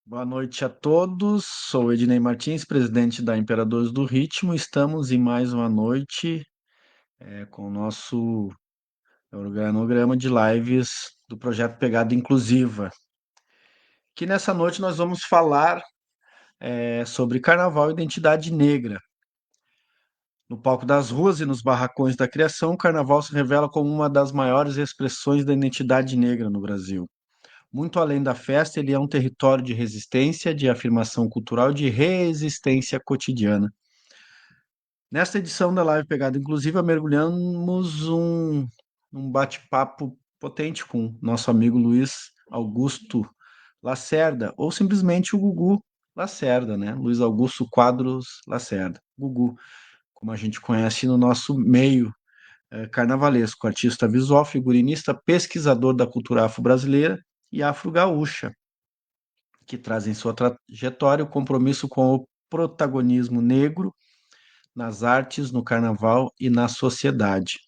Boa noite a todos. Sou Ednei Martins, presidente da Imperadores do Ritmo. Estamos em mais uma noite com o nosso organograma de lives do projeto Pegada Inclusiva. Que nessa noite nós vamos falar sobre Carnaval e Identidade Negra. No palco das ruas e nos barracões da criação, o Carnaval se revela como uma das maiores expressões da identidade negra no Brasil. Muito além da festa, ele é um território de resistência, de afirmação cultural e de resistência cotidiana. Nesta edição da Live Pegada Inclusiva, mergulhamos um bate-papo potente com nosso amigo Luiz Augusto Lacerda, ou simplesmente o Gugu Lacerda, né? Luiz Augusto Quadros Lacerda, Gugu, como a gente conhece no nosso meio carnavalesco, artista visual, figurinista, pesquisador da cultura afro-brasileira e afro-gaúcha, que traz em sua trajetória o compromisso com o protagonismo negro nas artes, no carnaval e na sociedade.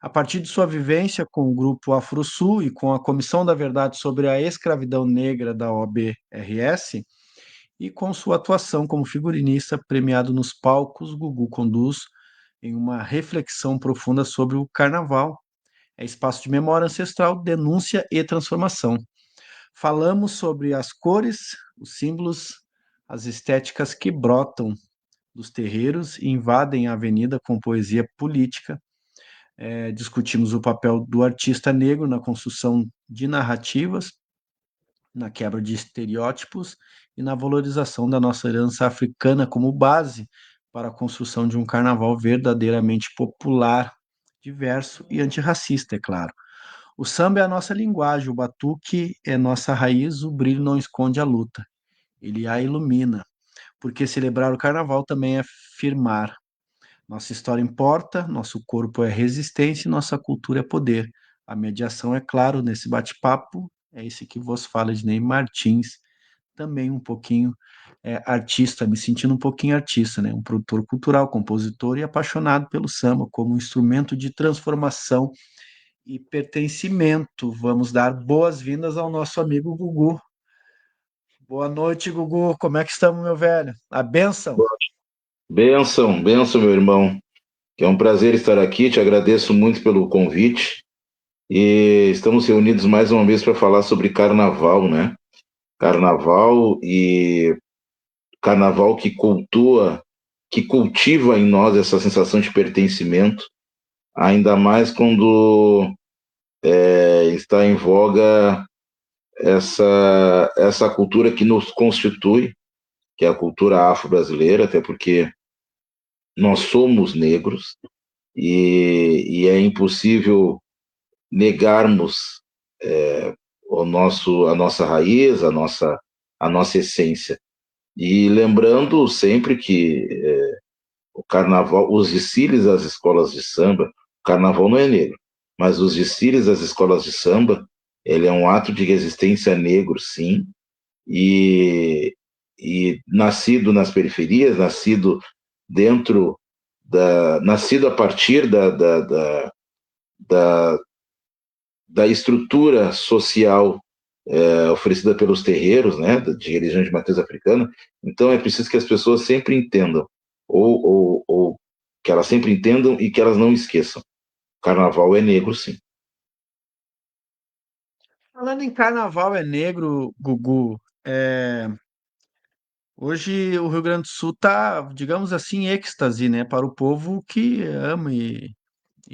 A partir de sua vivência com o grupo AfroSul e com a Comissão da Verdade sobre a Escravidão Negra da OBRS, e com sua atuação como figurinista premiado nos palcos, Gugu conduz em uma reflexão profunda sobre o carnaval. É espaço de memória ancestral, denúncia e transformação. Falamos sobre as cores, os símbolos, as estéticas que brotam dos terreiros e invadem a avenida com poesia política. Discutimos o papel do artista negro na construção de narrativas, na quebra de estereótipos e na valorização da nossa herança africana como base para a construção de um carnaval verdadeiramente popular, diverso e antirracista, é claro. O samba é a nossa linguagem, o batuque é nossa raiz, o brilho não esconde a luta, ele a ilumina, porque celebrar o carnaval também é firmar. Nossa história importa, nosso corpo é resistência e nossa cultura é poder. A mediação, é claro, nesse bate-papo, é esse que vos fala, Ednei Martins, também um pouquinho artista, me sentindo um pouquinho artista, né? Um produtor cultural, compositor e apaixonado pelo samba como um instrumento de transformação e pertencimento. Vamos dar boas-vindas ao nosso amigo Gugu. Boa noite, Gugu. Como é que estamos, meu velho? A bênção? Benção, benção, meu irmão. Que é um prazer estar aqui. Te agradeço muito pelo convite. E estamos reunidos mais uma vez para falar sobre carnaval, né? Carnaval e carnaval que cultua, que cultiva em nós essa sensação de pertencimento, ainda mais quando está em voga essa cultura que nos constitui, que é a cultura afro-brasileira, até porque nós somos negros e é impossível negarmos a nossa raiz, a nossa essência. E lembrando sempre que o carnaval, os desfiles das escolas de samba, o carnaval não é negro, mas os desfiles das escolas de samba, ele é um ato de resistência negro, sim, e, e nascido nas periferias, dentro nascido a partir da, da estrutura social oferecida pelos terreiros, né, de religião de matriz africana. Então é preciso que as pessoas sempre entendam, ou que elas sempre entendam e que elas não esqueçam. Carnaval é negro, sim. Falando em carnaval é negro, Gugu, hoje o Rio Grande do Sul está, digamos assim, em êxtase, né, para o povo que ama e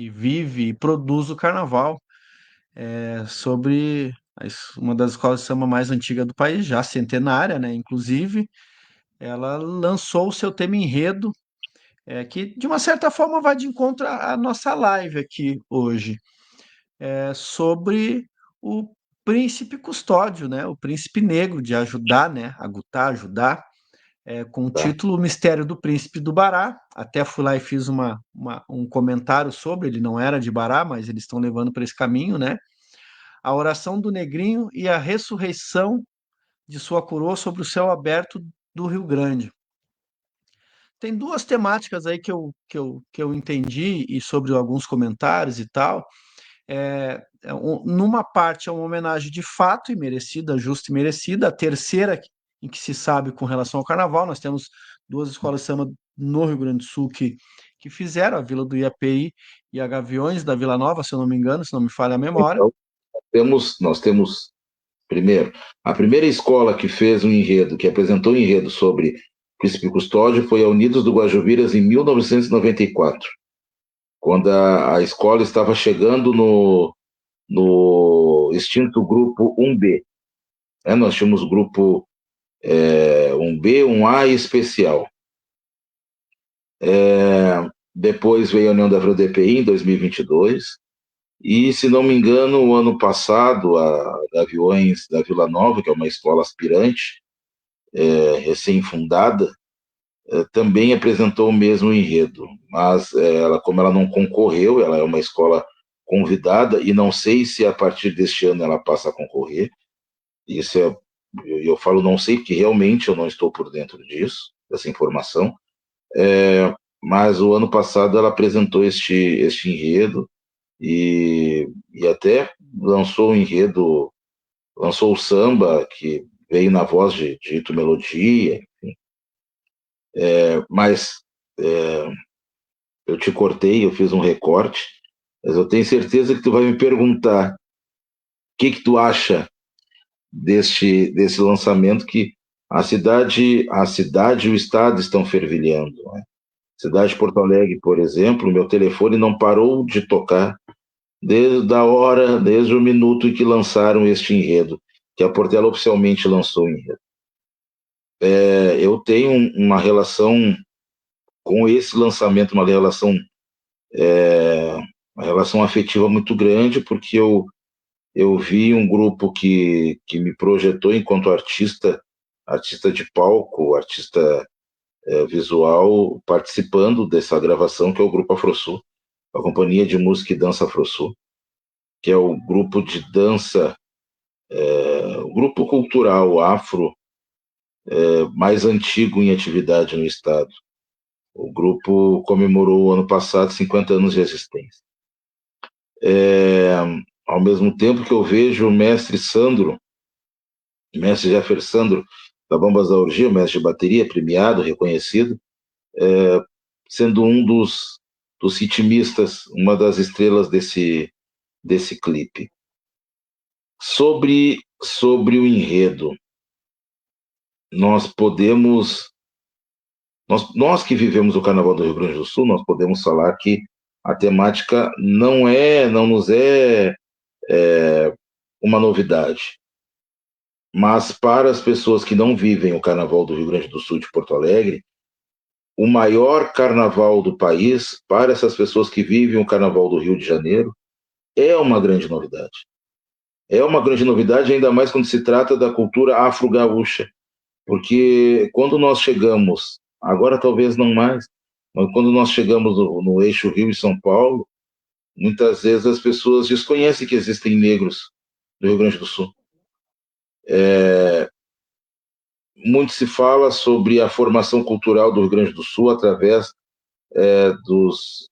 vive e produz o carnaval. Sobre uma das escolas de samba mais antigas do país, já centenária, né, inclusive, ela lançou o seu tema enredo, que de uma certa forma vai de encontro à nossa live aqui hoje, sobre o príncipe custódio, né, o príncipe negro, de ajudar, né, agutar, ajudar, com o Tá? título O Mistério do Príncipe do Bará. Até fui lá e fiz um comentário sobre, ele não era de Bará, mas eles estão levando para esse caminho, né? A oração do negrinho e a ressurreição de sua coroa sobre o céu aberto do Rio Grande. Tem duas temáticas aí que eu entendi e sobre alguns comentários e tal. Numa parte é uma homenagem de fato e merecida, justa e merecida. A terceira em que se sabe com relação ao carnaval. Nós temos duas escolas de samba no Rio Grande do Sul que fizeram, a Vila do Iapeí e a Gaviões da Vila Nova, se eu não me engano, se não me falha a memória. Então, nós temos, primeiro, a primeira escola que fez um enredo, que apresentou um enredo sobre Príncipe Custódio foi a Unidos do Guajuviras em 1994, quando a escola estava chegando no extinto grupo 1B. Nós tínhamos o grupo 1B, 1A e especial. Depois veio a União da Vila do EPI em 2022. E, se não me engano, o ano passado, a Gaviões da Vila Nova, que é uma escola aspirante, recém-fundada, também apresentou o mesmo enredo. Mas, como ela não concorreu, ela é uma escola convidada, e não sei se a partir deste ano ela passa a concorrer. Isso eu falo não sei, porque realmente eu não estou por dentro disso, dessa informação. Mas o ano passado ela apresentou este enredo, e até lançou o enredo, lançou o samba, que veio na voz de Ito Melodia, enfim. Mas eu te cortei, eu fiz um recorte, mas eu tenho certeza que tu vai me perguntar o que tu acha desse lançamento, que a cidade e o estado estão fervilhando, né? Cidade de Porto Alegre, por exemplo, meu telefone não parou de tocar desde o minuto em que lançaram este enredo, que a Portela oficialmente lançou o enredo. Eu tenho uma relação com esse lançamento, uma relação afetiva muito grande, porque eu vi um grupo que me projetou enquanto artista de palco, artista visual, participando dessa gravação, que é o Grupo Afrosul, a Companhia de Música e Dança Afrosul, que é o grupo de dança, o grupo cultural afro mais antigo em atividade no estado. O grupo comemorou ano passado 50 anos de existência. Ao mesmo tempo que eu vejo o mestre Jeffer Sandro, da Bombas da Orgia, o mestre de bateria, premiado, reconhecido, sendo um dos ritmistas, uma das estrelas desse clipe. Sobre o enredo, nós que vivemos o Carnaval do Rio Grande do Sul, nós podemos falar que a temática não nos é uma novidade. Mas para as pessoas que não vivem o Carnaval do Rio Grande do Sul de Porto Alegre, o maior carnaval do país, para essas pessoas que vivem o Carnaval do Rio de Janeiro, é uma grande novidade. É uma grande novidade, ainda mais quando se trata da cultura afro-gaúcha, porque quando nós chegamos, agora talvez não mais, mas quando nós chegamos no eixo Rio e São Paulo, muitas vezes as pessoas desconhecem que existem negros no Rio Grande do Sul. Muito se fala sobre a formação cultural do Rio Grande do Sul através dos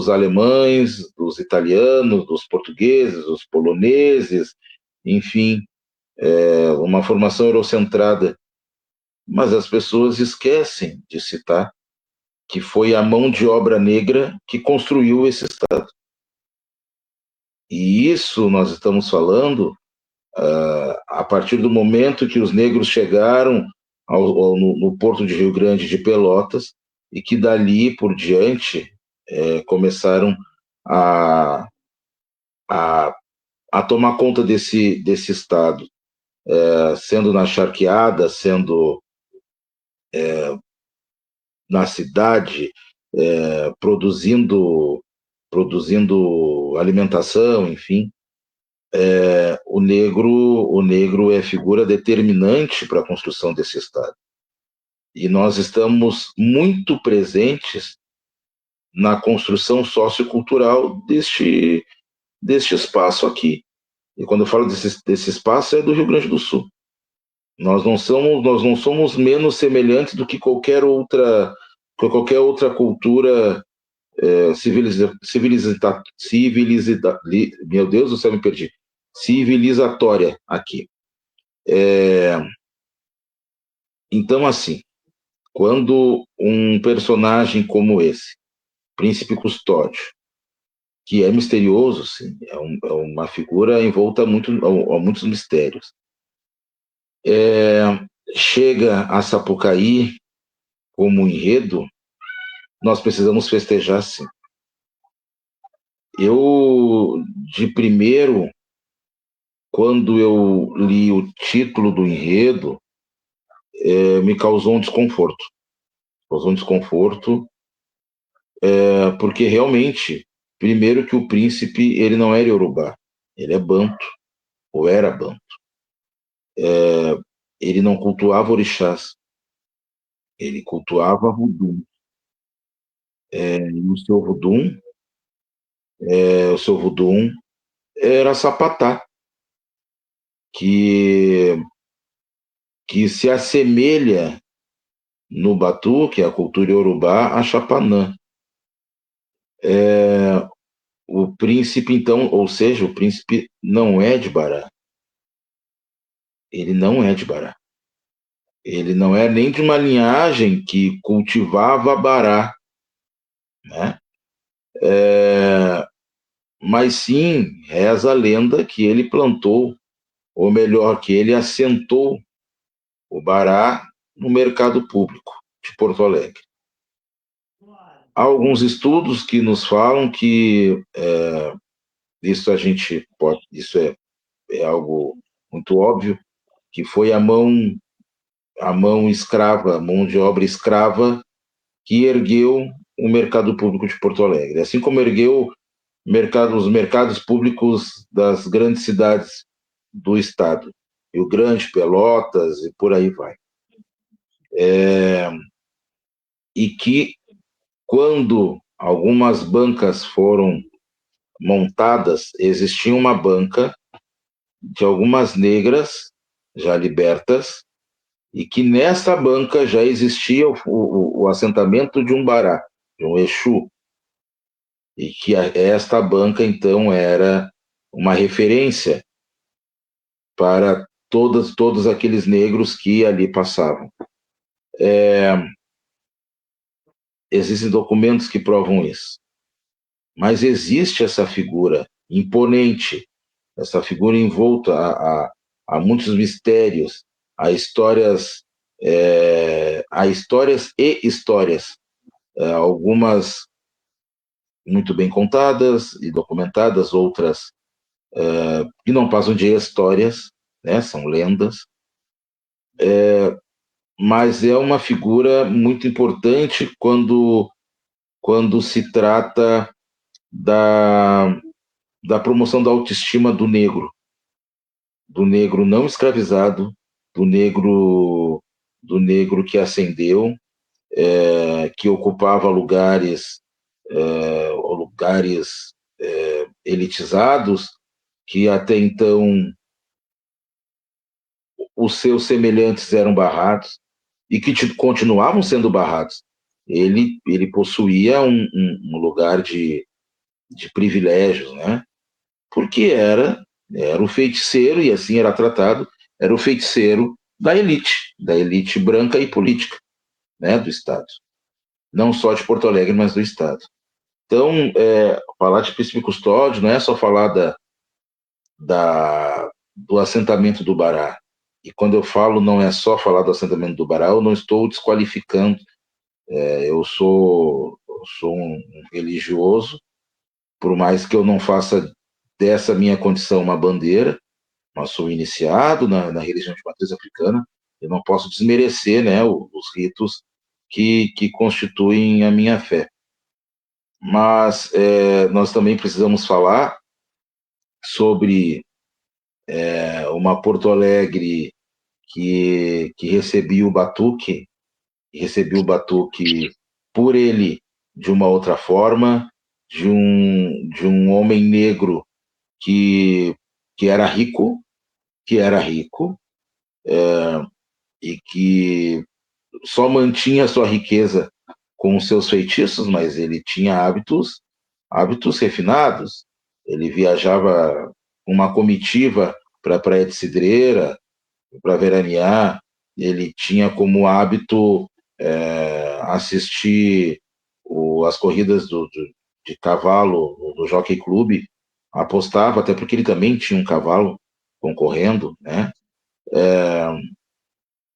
alemães, dos italianos, dos portugueses, dos poloneses, enfim, uma formação eurocentrada. Mas as pessoas esquecem de citar que foi a mão de obra negra que construiu esse Estado. E isso nós estamos falando a partir do momento que os negros chegaram no Porto de Rio Grande de Pelotas, e que dali por diante começaram a tomar conta desse Estado, sendo na charqueada, sendo na cidade, produzindo alimentação, enfim. O negro é figura determinante para a construção desse Estado. E nós estamos muito presentes na construção sociocultural deste espaço aqui. E quando eu falo desse espaço, é do Rio Grande do Sul. Nós não somos menos semelhantes do que qualquer outra cultura meu Deus do céu, me perdi. Civilizatória aqui. Então, assim, quando um personagem como esse, Príncipe Custódio, que é misterioso, sim, é uma figura envolta a muitos mistérios, chega a Sapucaí como enredo, nós precisamos festejar, sim. Eu, de primeiro, quando eu li o título do enredo, me causou um desconforto. Causou um desconforto, porque realmente, primeiro que o príncipe, ele não era iorubá, ele é banto, ou era banto. Ele não cultuava orixás, ele cultuava Vudum. E o seu Vudum era Sapatá, que, que se assemelha no Batuque, a cultura iorubá, a Chapanã. O príncipe, então, ou seja, o príncipe não é de Bará. Ele não é de Bará. Ele não é nem de uma linhagem que cultivava Bará, né? Mas sim, reza a lenda que ele plantou, ou melhor, que ele assentou o Bará no mercado público de Porto Alegre. Há alguns estudos que nos falam que isso a gente pode, isso é algo muito óbvio, que foi a mão escrava, a mão de obra escrava que ergueu o mercado público de Porto Alegre, assim como ergueu os mercados públicos das grandes cidades do estado, Rio Grande, Pelotas e por aí vai. E que quando algumas bancas foram montadas, existia uma banca de algumas negras já libertas, e que nessa banca já existia o assentamento de um bará, de um Exu, e que esta banca, então, era uma referência para todos aqueles negros que ali passavam. Existem documentos que provam isso. Mas existe essa figura imponente, essa figura envolta a muitos mistérios, a histórias e histórias, algumas muito bem contadas e documentadas, outras que não passam de histórias, né, são lendas, mas é uma figura muito importante quando se trata da, da promoção da autoestima do negro não escravizado, do negro que ascendeu, que ocupava lugares elitizados, que até então os seus semelhantes eram barrados e que continuavam sendo barrados. Ele possuía um lugar de privilégios, né? Porque era o feiticeiro, e assim era tratado, era o feiticeiro da elite branca e política, né, do Estado. Não só de Porto Alegre, mas do Estado. Então, falar de Príncipe Custódio não é só falar do assentamento do Bará. E quando eu falo não é só falar do assentamento do Bará, eu não estou desqualificando. Eu sou um religioso, por mais que eu não faça dessa minha condição uma bandeira, mas sou iniciado na religião de matriz africana, eu não posso desmerecer, né, os ritos que constituem a minha fé. Mas nós também precisamos falar sobre uma Porto Alegre que recebia o batuque por ele de uma outra forma, de um homem negro que, que era rico, que era rico, e que só mantinha sua riqueza com os seus feitiços, mas ele tinha hábitos refinados. Ele viajava com uma comitiva para a Praia de Cidreira, para veranear, ele tinha como hábito assistir as corridas de cavalo do Jockey Club, apostava, até porque ele também tinha um cavalo concorrendo, né?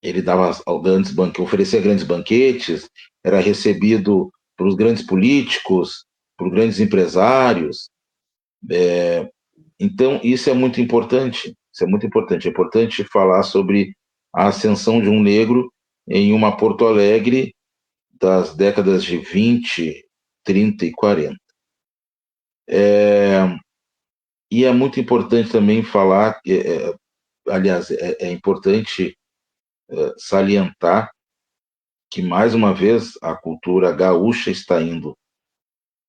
Ele dava grandes oferecia grandes banquetes, era recebido pelos grandes políticos, por grandes empresários. Então, isso é muito importante. Isso é muito importante. É importante falar sobre a ascensão de um negro em uma Porto Alegre das décadas de 20, 30 e 40. E é muito importante também falar, aliás, é importante salientar que, mais uma vez, a cultura gaúcha está indo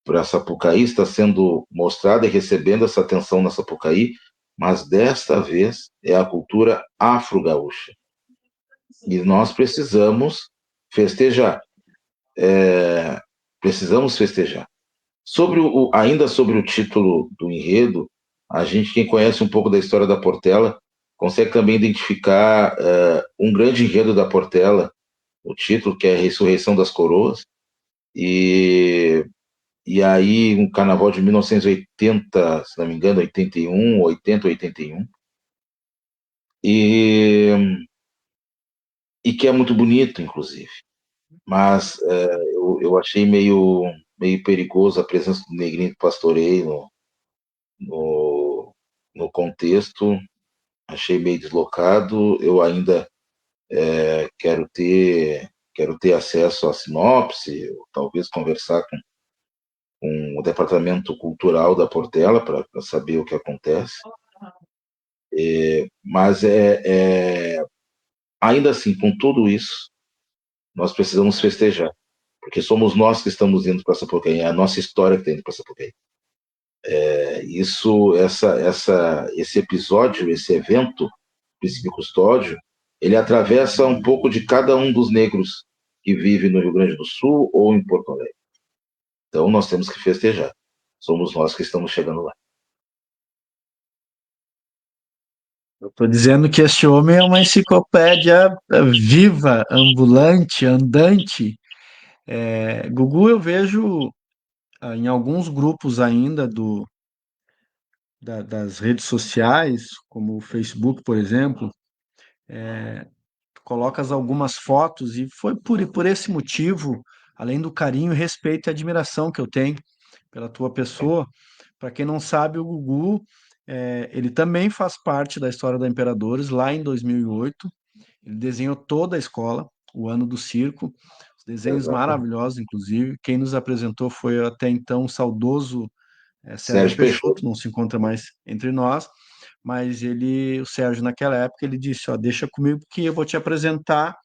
para Sapucaí, está sendo mostrada e recebendo essa atenção na Sapucaí, mas desta vez é a cultura afro-gaúcha. E nós precisamos festejar. Precisamos festejar. Ainda sobre o título do enredo, a gente, quem conhece um pouco da história da Portela, consegue também identificar um grande enredo da Portela, o título, que é a Ressurreição das Coroas, e, e aí um carnaval de 1980, se não me engano, 81, 80, 81, e que é muito bonito, inclusive. Mas eu achei meio perigoso a presença do Negrinho do Pastoreio no, no contexto, achei meio deslocado. Eu ainda quero ter acesso à sinopse, ou talvez conversar com o departamento cultural da Portela para saber o que acontece. Mas ainda assim, com tudo isso, nós precisamos festejar, porque somos nós que estamos indo para Sapucaí, é a nossa história que está indo para Sapucaí. Esse episódio, esse evento, Príncipe Custódio, ele atravessa um pouco de cada um dos negros que vive no Rio Grande do Sul ou em Porto Alegre. Então nós temos que festejar. Somos nós que estamos chegando lá. Eu estou dizendo que este homem é uma enciclopédia viva, ambulante, andante. Gugu, eu vejo em alguns grupos ainda das redes sociais, como o Facebook, por exemplo, tu colocas algumas fotos e foi por esse motivo, além do carinho, respeito e admiração que eu tenho pela tua pessoa. Para quem não sabe, o Gugu, ele também faz parte da história da Imperadores, lá em 2008. Ele desenhou toda a escola, o ano do circo, os desenhos Exatamente. maravilhosos, inclusive. Quem nos apresentou foi até então o saudoso Sérgio Sérgio Peixoto, Peixoto. não se encontra mais entre nós, mas o Sérgio, naquela época, ele disse: ó, deixa comigo que eu vou te apresentar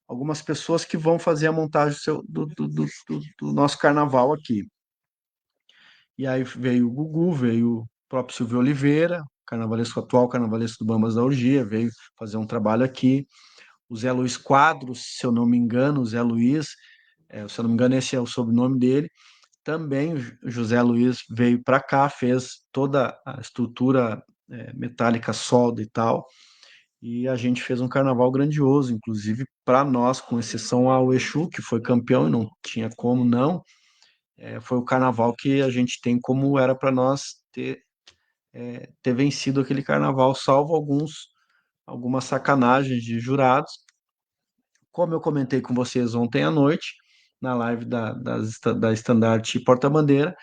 algumas pessoas que vão fazer a montagem do nosso carnaval aqui. E aí veio o Gugu, veio o próprio Silvio Oliveira, carnavalesco atual, carnavalesco do Bambas da Orgia, veio fazer um trabalho aqui. O Zé Luiz Quadros, se eu não me engano, o Zé Luiz, se eu não me engano, esse é o sobrenome dele. Também o José Luiz veio para cá, fez toda a estrutura metálica, solda e tal. E a gente fez um carnaval grandioso, inclusive para nós, com exceção ao Exu, que foi campeão e não tinha como não. Foi o carnaval que a gente tem como era para nós ter vencido aquele carnaval, salvo algumas sacanagens de jurados. Como eu comentei com vocês ontem à noite, na live da Estandarte Porta-Bandeira,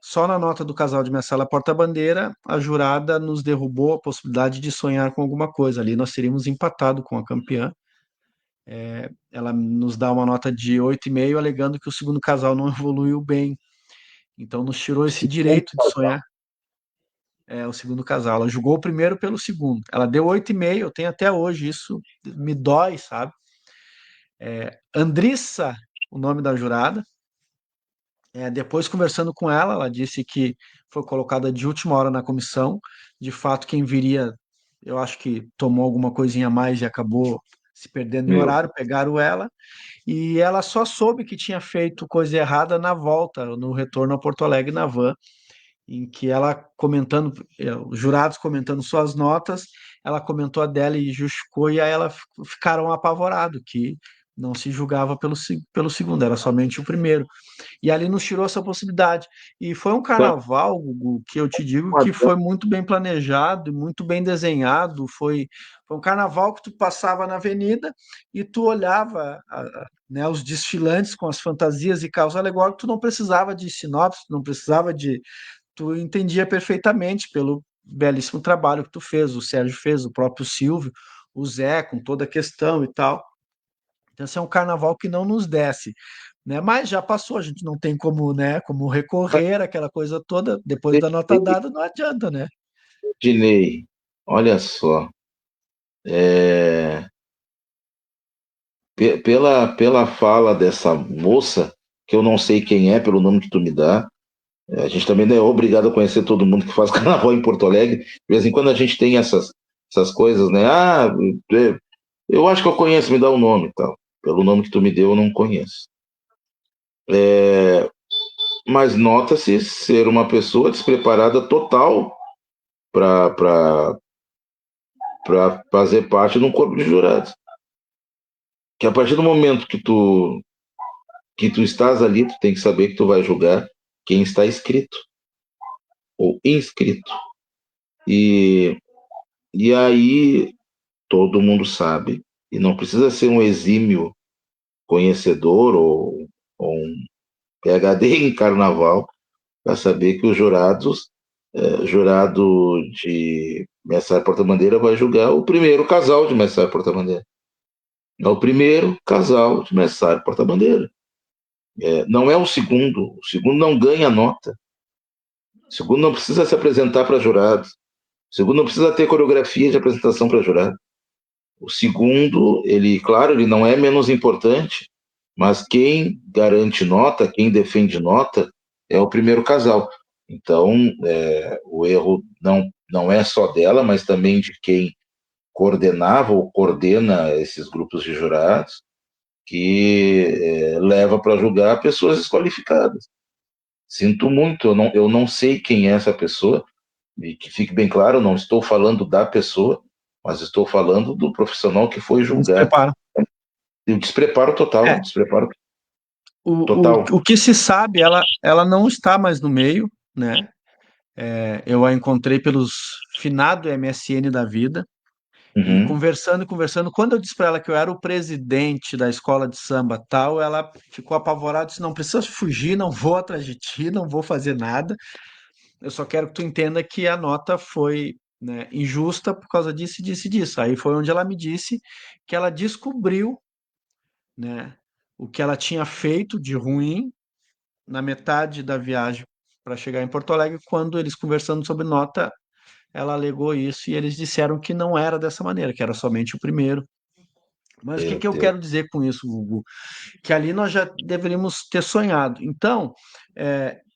só na nota do casal de minha sala Porta-Bandeira, a jurada nos derrubou a possibilidade de sonhar com alguma coisa. Ali nós teríamos empatado com a campeã. Ela nos dá uma nota de 8,5, alegando que o segundo casal não evoluiu bem. Então nos tirou esse Segundo direito de casal. sonhar. O segundo casal. Ela julgou o primeiro pelo segundo. Ela deu 8,5, eu tenho até hoje, isso me dói, sabe? Andrissa, o nome da jurada. Depois, conversando com ela, ela disse que foi colocada de última hora na comissão. De fato, quem viria, eu acho que tomou alguma coisinha a mais e acabou se perdendo em Meu, horário, pegaram ela. E ela só soube que tinha feito coisa errada na volta, no retorno a Porto Alegre na van, em que ela comentando, os jurados comentando suas notas, ela comentou a dela e justificou, e aí ela ficaram apavorados, que não se julgava pelo segundo, era somente o primeiro. E ali nos tirou essa possibilidade. E foi um Então, carnaval, Gugu, que eu te digo não que adianta foi muito bem planejado, muito bem desenhado. Foi um carnaval que tu passava na avenida e tu olhava né, os desfilantes com as fantasias e carros alegóricos, tu não precisava de sinopse, não precisava de. Tu entendia perfeitamente pelo belíssimo trabalho que tu fez, o Sérgio fez, o próprio Silvio, o Zé, com toda a questão e tal. Então, esse é um carnaval que não nos desce, né? Mas já passou, a gente não tem como, né, como recorrer aquela coisa toda depois da nota dada, não adianta, né? Dinei, olha só, é, pela fala dessa moça, que eu não sei quem é, pelo nome que tu me dá, a gente também não é obrigado a conhecer todo mundo que faz carnaval em Porto Alegre. De vez em quando a gente tem essas coisas, né? Ah, eu acho que eu conheço, me dá o nome e tal. Pelo nome que tu me deu, eu não conheço. Mas nota-se ser uma pessoa despreparada total para fazer parte de um corpo de jurados. Que a partir do momento que tu estás ali, tu tem que saber que tu vai julgar quem está escrito ou inscrito. E, e aí todo mundo sabe, e não precisa ser um exímio conhecedor ou um PhD em carnaval para saber que os jurados, jurado de Mestre Porta-Bandeira vai julgar o primeiro casal de Mestre Porta-Bandeira. É o primeiro casal de Mestre Porta-Bandeira. Não é o segundo não ganha nota, o segundo não precisa se apresentar para jurados, o segundo não precisa ter coreografia de apresentação para jurado. O segundo, ele, claro, ele não é menos importante, mas quem garante nota, quem defende nota, é o primeiro casal. Então, o erro não é só dela, mas também de quem coordenava ou coordena esses grupos de jurados, que leva para julgar pessoas desqualificadas. Sinto muito, eu não sei quem é essa pessoa, e que fique bem claro, eu não estou falando da pessoa, mas estou falando do profissional que foi julgar. Despreparo. E o despreparo total, É, despreparo o total. que se sabe, ela não está mais no meio, né? Eu a encontrei pelos finado MSN da vida, e Uhum. conversando, conversando, quando eu disse para ela que eu era o presidente da escola de samba tal, ela ficou apavorada, disse, não precisa fugir, não vou atrás de ti, não vou fazer nada. Eu só quero que tu entenda que a nota foi, né, injusta por causa disso, disso e disso. Aí foi onde ela me disse que ela descobriu, né, o que ela tinha feito de ruim na metade da viagem para chegar em Porto Alegre, quando eles conversando sobre nota, ela alegou isso e eles disseram que não era dessa maneira, que era somente o primeiro. Mas o que Meu que eu Deus. quero dizer com isso, Gugu? Que ali nós já deveríamos ter sonhado. Então,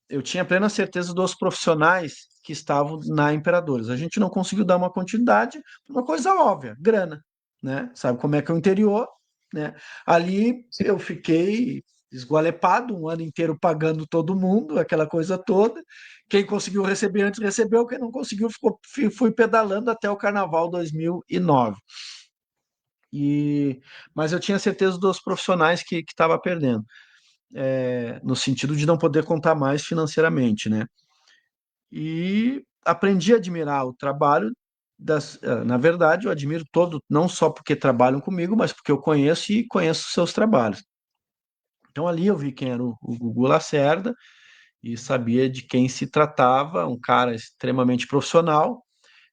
eu tinha plena certeza dos profissionais que estavam na Imperadores. A gente não conseguiu dar uma continuidade, uma coisa óbvia, grana, né? Sabe como é que é o interior, né? Ali Sim, eu fiquei esgualepado um ano inteiro pagando todo mundo, aquela coisa toda. Quem conseguiu receber antes recebeu, quem não conseguiu ficou, fui pedalando até o Carnaval 2009. Mas eu tinha certeza dos profissionais que estava perdendo, no sentido de não poder contar mais financeiramente, né? E aprendi a admirar o trabalho na verdade, eu admiro todo, não só porque trabalham comigo, mas porque eu conheço e conheço seus trabalhos. Então ali eu vi quem era o Gugu Lacerda e sabia de quem se tratava, um cara extremamente profissional.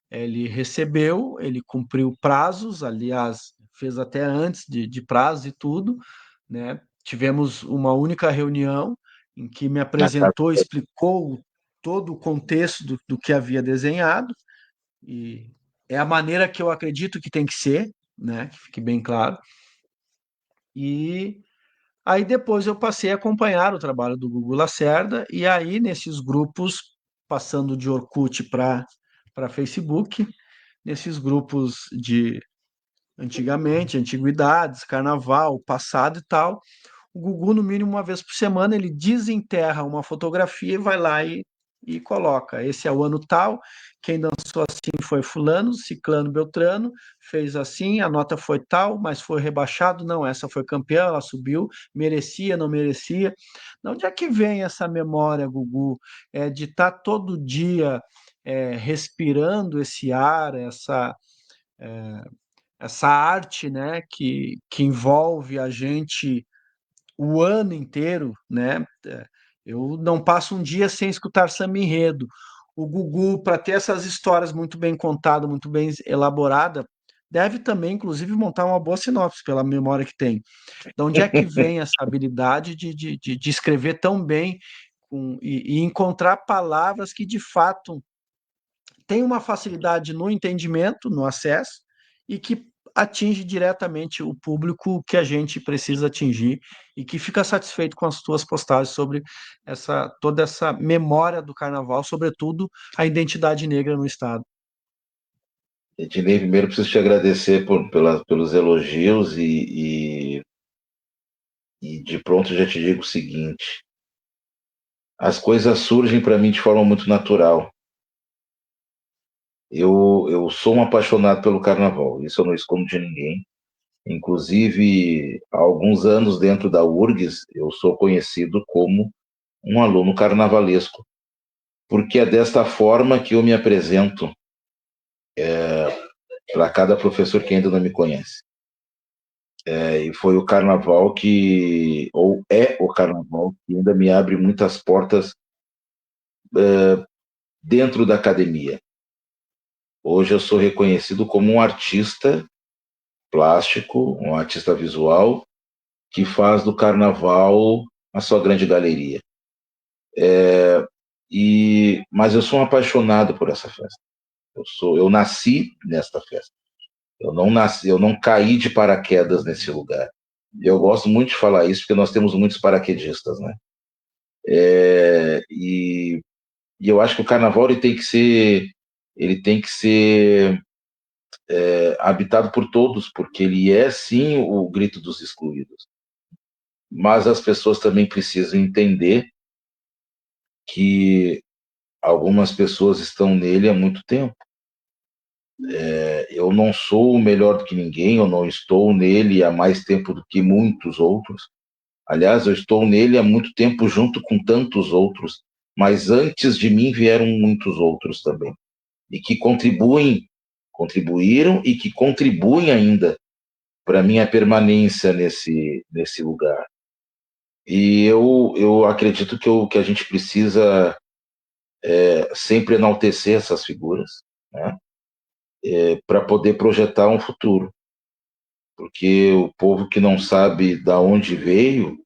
Ele recebeu, ele cumpriu prazos, aliás, fez até antes de prazo e tudo, né? Tivemos uma única reunião em que me na casa. apresentou, explicou todo o contexto do que havia desenhado, e é a maneira que eu acredito que tem que ser, né? Que fique bem claro. E aí depois eu passei a acompanhar o trabalho do Gugu Lacerda, e aí nesses grupos, passando de Orkut para Facebook, nesses grupos de antigamente, antiguidades, carnaval, passado e tal, o Gugu, no mínimo uma vez por semana, ele desenterra uma fotografia e vai lá e e coloca, esse é o ano tal, quem dançou assim foi fulano, ciclano, beltrano, fez assim, a nota foi tal, mas foi rebaixado, não, essa foi campeã, ela subiu, merecia, não merecia. De onde é que vem essa memória, Gugu, de estar todo dia respirando esse ar, essa arte, né, que envolve a gente o ano inteiro, né? Eu não passo um dia sem escutar samba enredo. O Gugu, para ter essas histórias muito bem contadas, muito bem elaborada, deve também, inclusive, montar uma boa sinopse pela memória que tem. De onde é que vem essa habilidade de escrever tão bem e encontrar palavras que, de fato, tem uma facilidade no entendimento, no acesso, e que atinge diretamente o público que a gente precisa atingir e que fica satisfeito com as tuas postagens sobre toda essa memória do carnaval, sobretudo a identidade negra no estado. Ednei, primeiro preciso te agradecer pelos elogios e de pronto já te digo o seguinte: as coisas surgem para mim de forma muito natural. Eu sou um apaixonado pelo carnaval, isso eu não escondo de ninguém. Inclusive, há alguns anos dentro da URGS, eu sou conhecido como um aluno carnavalesco, porque é desta forma que eu me apresento para cada professor que ainda não me conhece. E foi o carnaval ou é o carnaval que ainda me abre muitas portas dentro da academia. Hoje eu sou reconhecido como um artista plástico, um artista visual, que faz do carnaval a sua grande galeria. Mas eu sou um apaixonado por essa festa. Eu nasci nesta festa. Eu não caí de paraquedas nesse lugar. Eu gosto muito de falar isso porque nós temos muitos paraquedistas, né? É, e, e eu acho que o carnaval ele tem que ser habitado por todos, porque ele é sim o grito dos excluídos. Mas as pessoas também precisam entender que algumas pessoas estão nele há muito tempo. Eu não sou melhor do que ninguém, eu não estou nele há mais tempo do que muitos outros. Aliás, eu estou nele há muito tempo junto com tantos outros, mas antes de mim vieram muitos outros também. E que contribuíram e que contribuem ainda para a minha permanência nesse lugar. E eu acredito que a gente precisa sempre enaltecer essas figuras, né? Para poder projetar um futuro. Porque o povo que não sabe da onde veio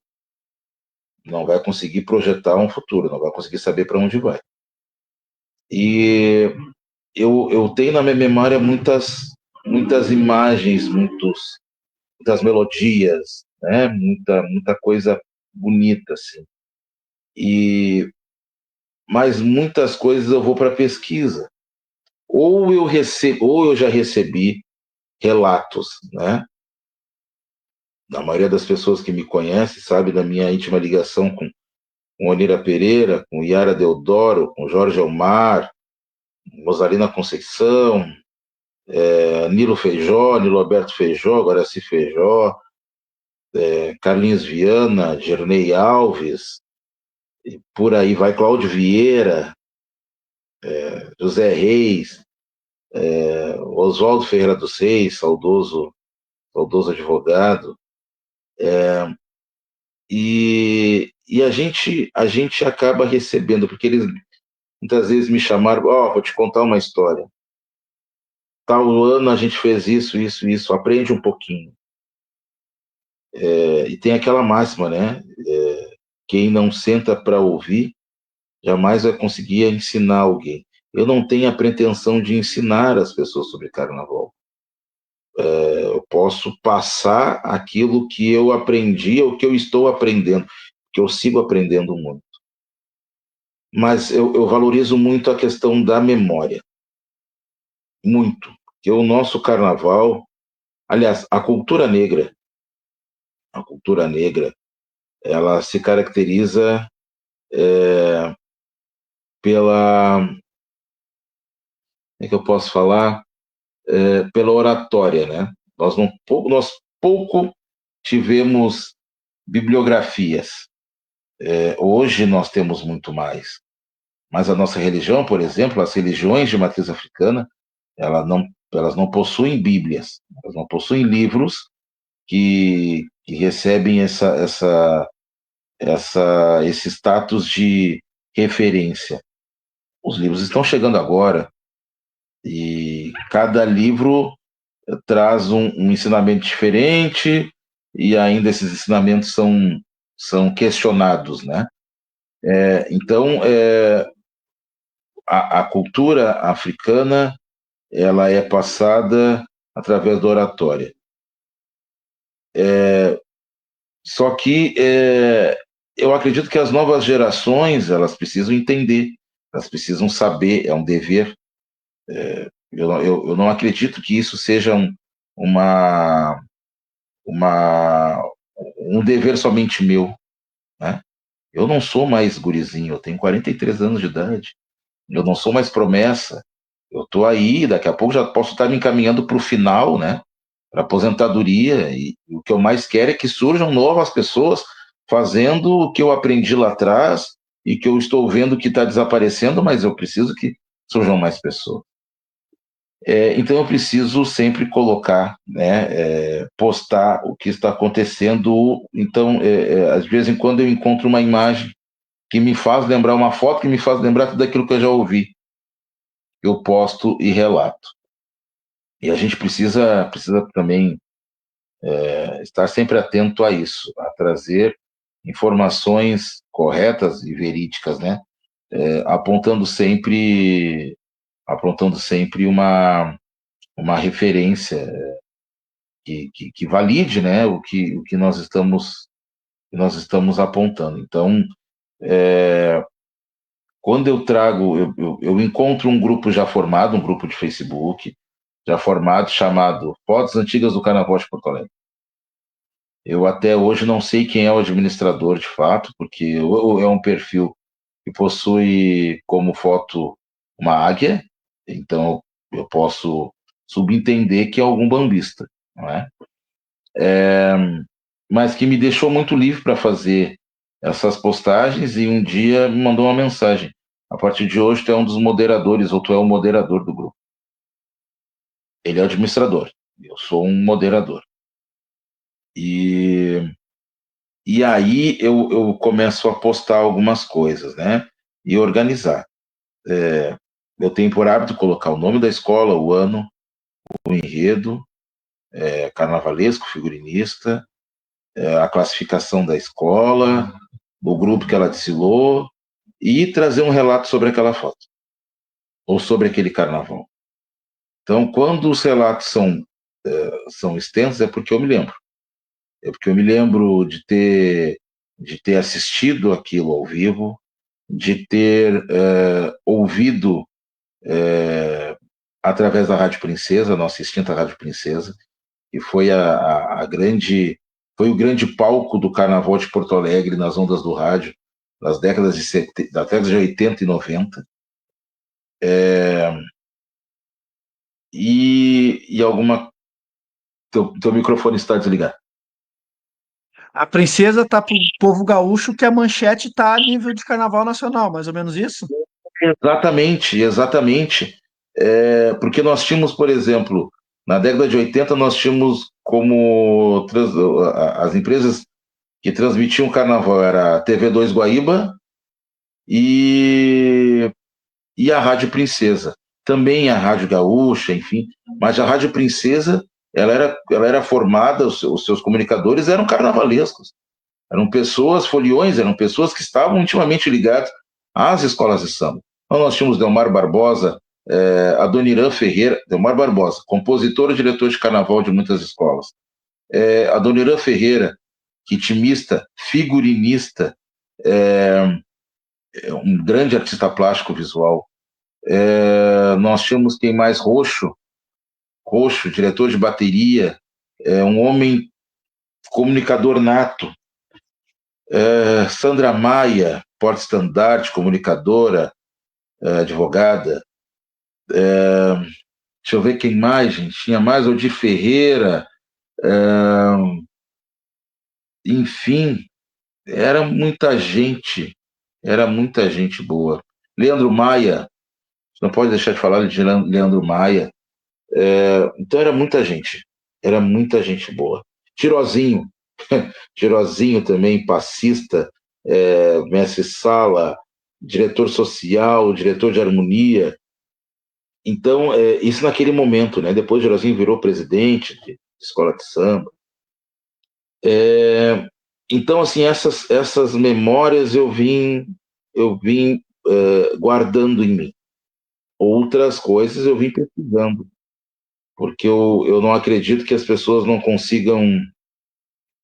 não vai conseguir projetar um futuro, não vai conseguir saber para onde vai. E eu tenho na minha memória muitas imagens, muitas melodias, né? Muita coisa bonita, assim. Mas muitas coisas eu vou para pesquisa. Ou eu já recebi relatos, né? A maioria das pessoas que me conhecem sabe da minha íntima ligação com Onira Pereira, com Yara Deodoro, com Jorge Elmar, Rosalina Conceição, Nilo Alberto Feijó, Guaraci Feijó, Carlinhos Viana, Dirnei Alves, por aí vai, Cláudio Vieira, José Reis, Oswaldo Ferreira dos Reis, saudoso advogado. E a gente acaba recebendo, porque eles muitas vezes me chamaram, vou te contar uma história. Tal ano a gente fez isso, aprende um pouquinho. E tem aquela máxima, né? Quem não senta para ouvir, jamais vai conseguir ensinar alguém. Eu não tenho a pretensão de ensinar as pessoas sobre carnaval. Eu posso passar aquilo que eu aprendi ou que eu estou aprendendo, que eu sigo aprendendo muito. Mas eu valorizo muito a questão da memória. Muito. Porque o nosso carnaval, aliás, a cultura negra, ela se caracteriza pela, como é que eu posso falar? Pela oratória, né? Nós pouco tivemos bibliografias. Hoje nós temos muito mais. Mas a nossa religião, por exemplo, as religiões de matriz africana, elas não possuem bíblias, elas não possuem livros que recebem esse status de referência. Os livros estão chegando agora e cada livro traz um ensinamento diferente e ainda esses ensinamentos são questionados, né? Então, a cultura africana ela é passada através da oratória. Só que eu acredito que as novas gerações elas precisam entender, elas precisam saber, é um dever. Eu não acredito que isso seja uma, uma, um dever somente meu, né? Eu não sou mais gurizinho, eu tenho 43 anos de idade, eu não sou mais promessa, eu estou aí, daqui a pouco já posso estar me encaminhando para o final, né? Para aposentadoria, e o que eu mais quero é que surjam novas pessoas fazendo o que eu aprendi lá atrás e que eu estou vendo que está desaparecendo, mas eu preciso que surjam mais pessoas. Então eu preciso sempre colocar, né, postar o que está acontecendo. Então, às vezes em quando eu encontro uma imagem que me faz lembrar, uma foto que me faz lembrar tudo aquilo que eu já ouvi, eu posto e relato. E a gente precisa também estar sempre atento a isso, a trazer informações corretas e verídicas, né? Apontando sempre uma referência que valide, né, o que nós estamos apontando. Então, quando eu trago, eu encontro um grupo já formado, um grupo de Facebook, já formado, chamado Fotos Antigas do Carnaval de Porto Alegre. Eu até hoje não sei quem é o administrador de fato, porque ou é um perfil que possui como foto uma águia, então eu posso subentender que é algum bambista, não é? Mas que me deixou muito livre para fazer essas postagens e um dia me mandou uma mensagem. A partir de hoje, tu é um dos moderadores, ou tu é o moderador do grupo. Ele é o administrador, eu sou um moderador. E, e aí eu começo a postar algumas coisas, né? E organizar. Eu tenho por hábito colocar o nome da escola, o ano, o enredo, carnavalesco, figurinista, a classificação da escola, o grupo que ela desfilou, e trazer um relato sobre aquela foto, ou sobre aquele carnaval. Então, quando os relatos são extensos, é porque eu me lembro. É porque eu me lembro de ter assistido aquilo ao vivo, de ter ouvido através da Rádio Princesa, nossa extinta Rádio Princesa, que foi a grande, foi o grande palco do Carnaval de Porto Alegre nas ondas do rádio, das décadas de 80 e 90. E alguma. Teu microfone está desligado. A princesa tá pro povo gaúcho que a manchete tá a nível de carnaval nacional, mais ou menos isso? Exatamente, exatamente. Porque nós tínhamos, por exemplo, na década de 80, nós tínhamos como as empresas que transmitiam o carnaval era a TV2 Guaíba e, e a Rádio Princesa. Também a Rádio Gaúcha, enfim. Mas a Rádio Princesa, ela era formada, os seus comunicadores eram carnavalescos. Eram pessoas, foliões, eram pessoas que estavam intimamente ligadas às escolas de samba. Então nós tínhamos Delmar Barbosa, Adoniran Ferreira, Delmar Barbosa, compositor e diretor de carnaval de muitas escolas. Adoniran Ferreira, ritmista, figurinista, um grande artista plástico visual. Nós tínhamos quem mais? Roxo, diretor de bateria, um homem comunicador nato. Sandra Maia, porta-estandarte, comunicadora, advogada. Deixa eu ver quem mais, gente. Tinha mais Odir Ferreira, enfim, era muita gente boa. Leandro Maia, não pode deixar de falar de Leandro Maia. Então era muita gente boa. Tirozinho, Tirozinho também, passista, mestre Sala, diretor social, diretor de harmonia. Então, isso naquele momento, né? Depois o Tirozinho virou presidente de escola de samba. Então, assim, essas memórias eu vim guardando em mim. Outras coisas eu vim pesquisando, porque eu não acredito que as pessoas não consigam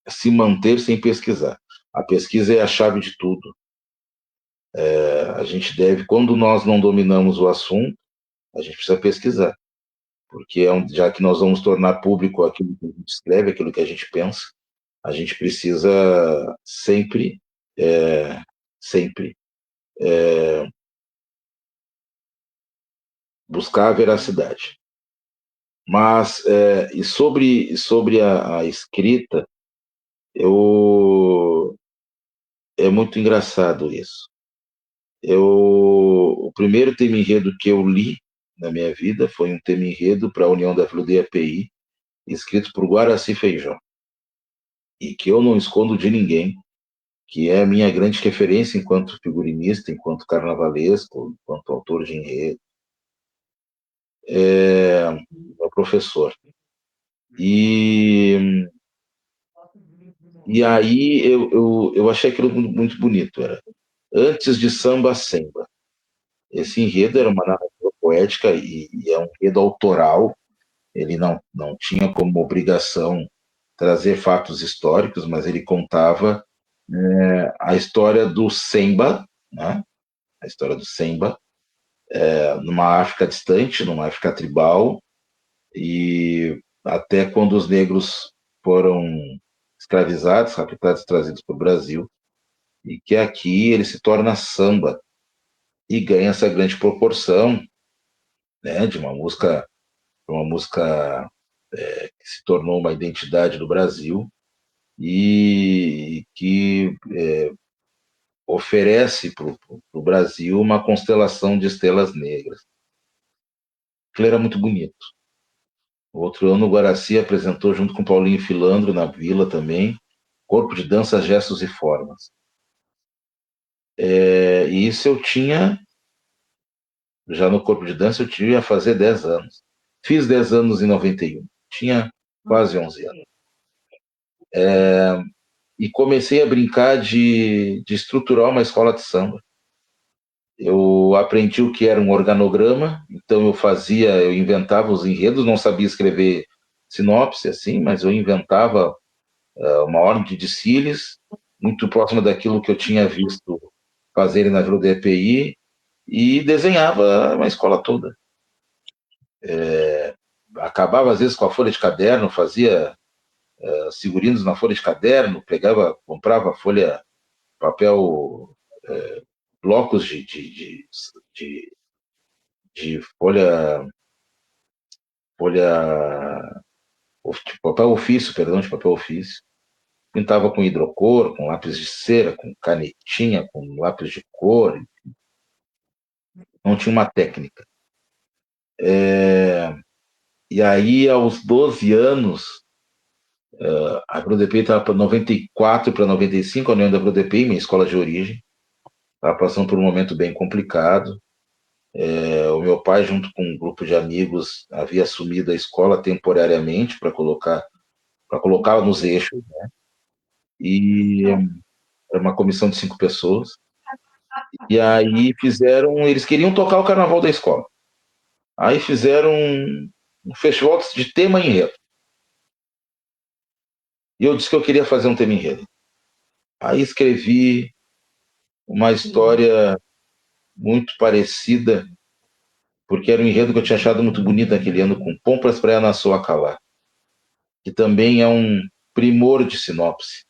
se manter sem pesquisar. A pesquisa é a chave de tudo. A gente deve, quando nós não dominamos o assunto, a gente precisa pesquisar, porque já que nós vamos tornar público aquilo que a gente escreve, aquilo que a gente pensa, a gente precisa sempre, sempre buscar a veracidade. Mas, e sobre a escrita, eu, é muito engraçado isso. O primeiro tema-enredo que eu li na minha vida foi um tema-enredo para a União da Vila do API, escrito por Guaraci Feijó, e que eu não escondo de ninguém, que é a minha grande referência enquanto figurinista, enquanto carnavalesco, enquanto autor de enredo, meu professor. E aí eu achei aquilo muito bonito. Era Antes de Samba Semba. Esse enredo era uma narrativa poética e é um enredo autoral. Ele não tinha como obrigação trazer fatos históricos, mas ele contava a história do Semba, né? A história do Semba, numa África distante, numa África tribal, e até quando os negros foram escravizados, raptados e trazidos para o Brasil, e que aqui ele se torna samba e ganha essa grande proporção, né, de uma música que se tornou uma identidade do Brasil e que oferece para o Brasil uma constelação de estrelas negras. Aquilo era muito bonito. Outro ano, o Guaraci apresentou, junto com Paulinho Filandro, na Vila também, Corpo de Dança, Gestos e Formas. E isso eu tinha, já no Corpo de Dança, eu tinha a fazer 10 anos. Fiz 10 anos em 91, tinha quase 11 anos. E comecei a brincar de estruturar uma escola de samba. Eu aprendi o que era um organograma, então eu inventava os enredos, não sabia escrever sinopse assim, mas eu inventava uma ordem de desfiles muito próxima daquilo que eu tinha visto fazerem na Vila do EPI e desenhava uma escola toda. Acabava às vezes com a folha de caderno, fazia figurinos na folha de caderno, comprava folha, papel, blocos de folha, de papel ofício, perdão, de papel ofício. Pintava com hidrocor, com lápis de cera, com canetinha, com lápis de cor. Não tinha uma técnica. E aí, aos 12 anos, a ProDP estava para 94 para 95, a União da ProDP, minha escola de origem, estava passando por um momento bem complicado. O meu pai, junto com um grupo de amigos, havia assumido a escola temporariamente para colocá-la nos eixos, e era uma comissão de 5 pessoas. E aí eles queriam tocar o carnaval da escola. Aí fizeram um festival de tema enredo. E eu disse que eu queria fazer um tema enredo. Aí escrevi uma história muito parecida, porque era um enredo que eu tinha achado muito bonito naquele ano, com Pompas para na sua calar, que também é um primor de sinopse.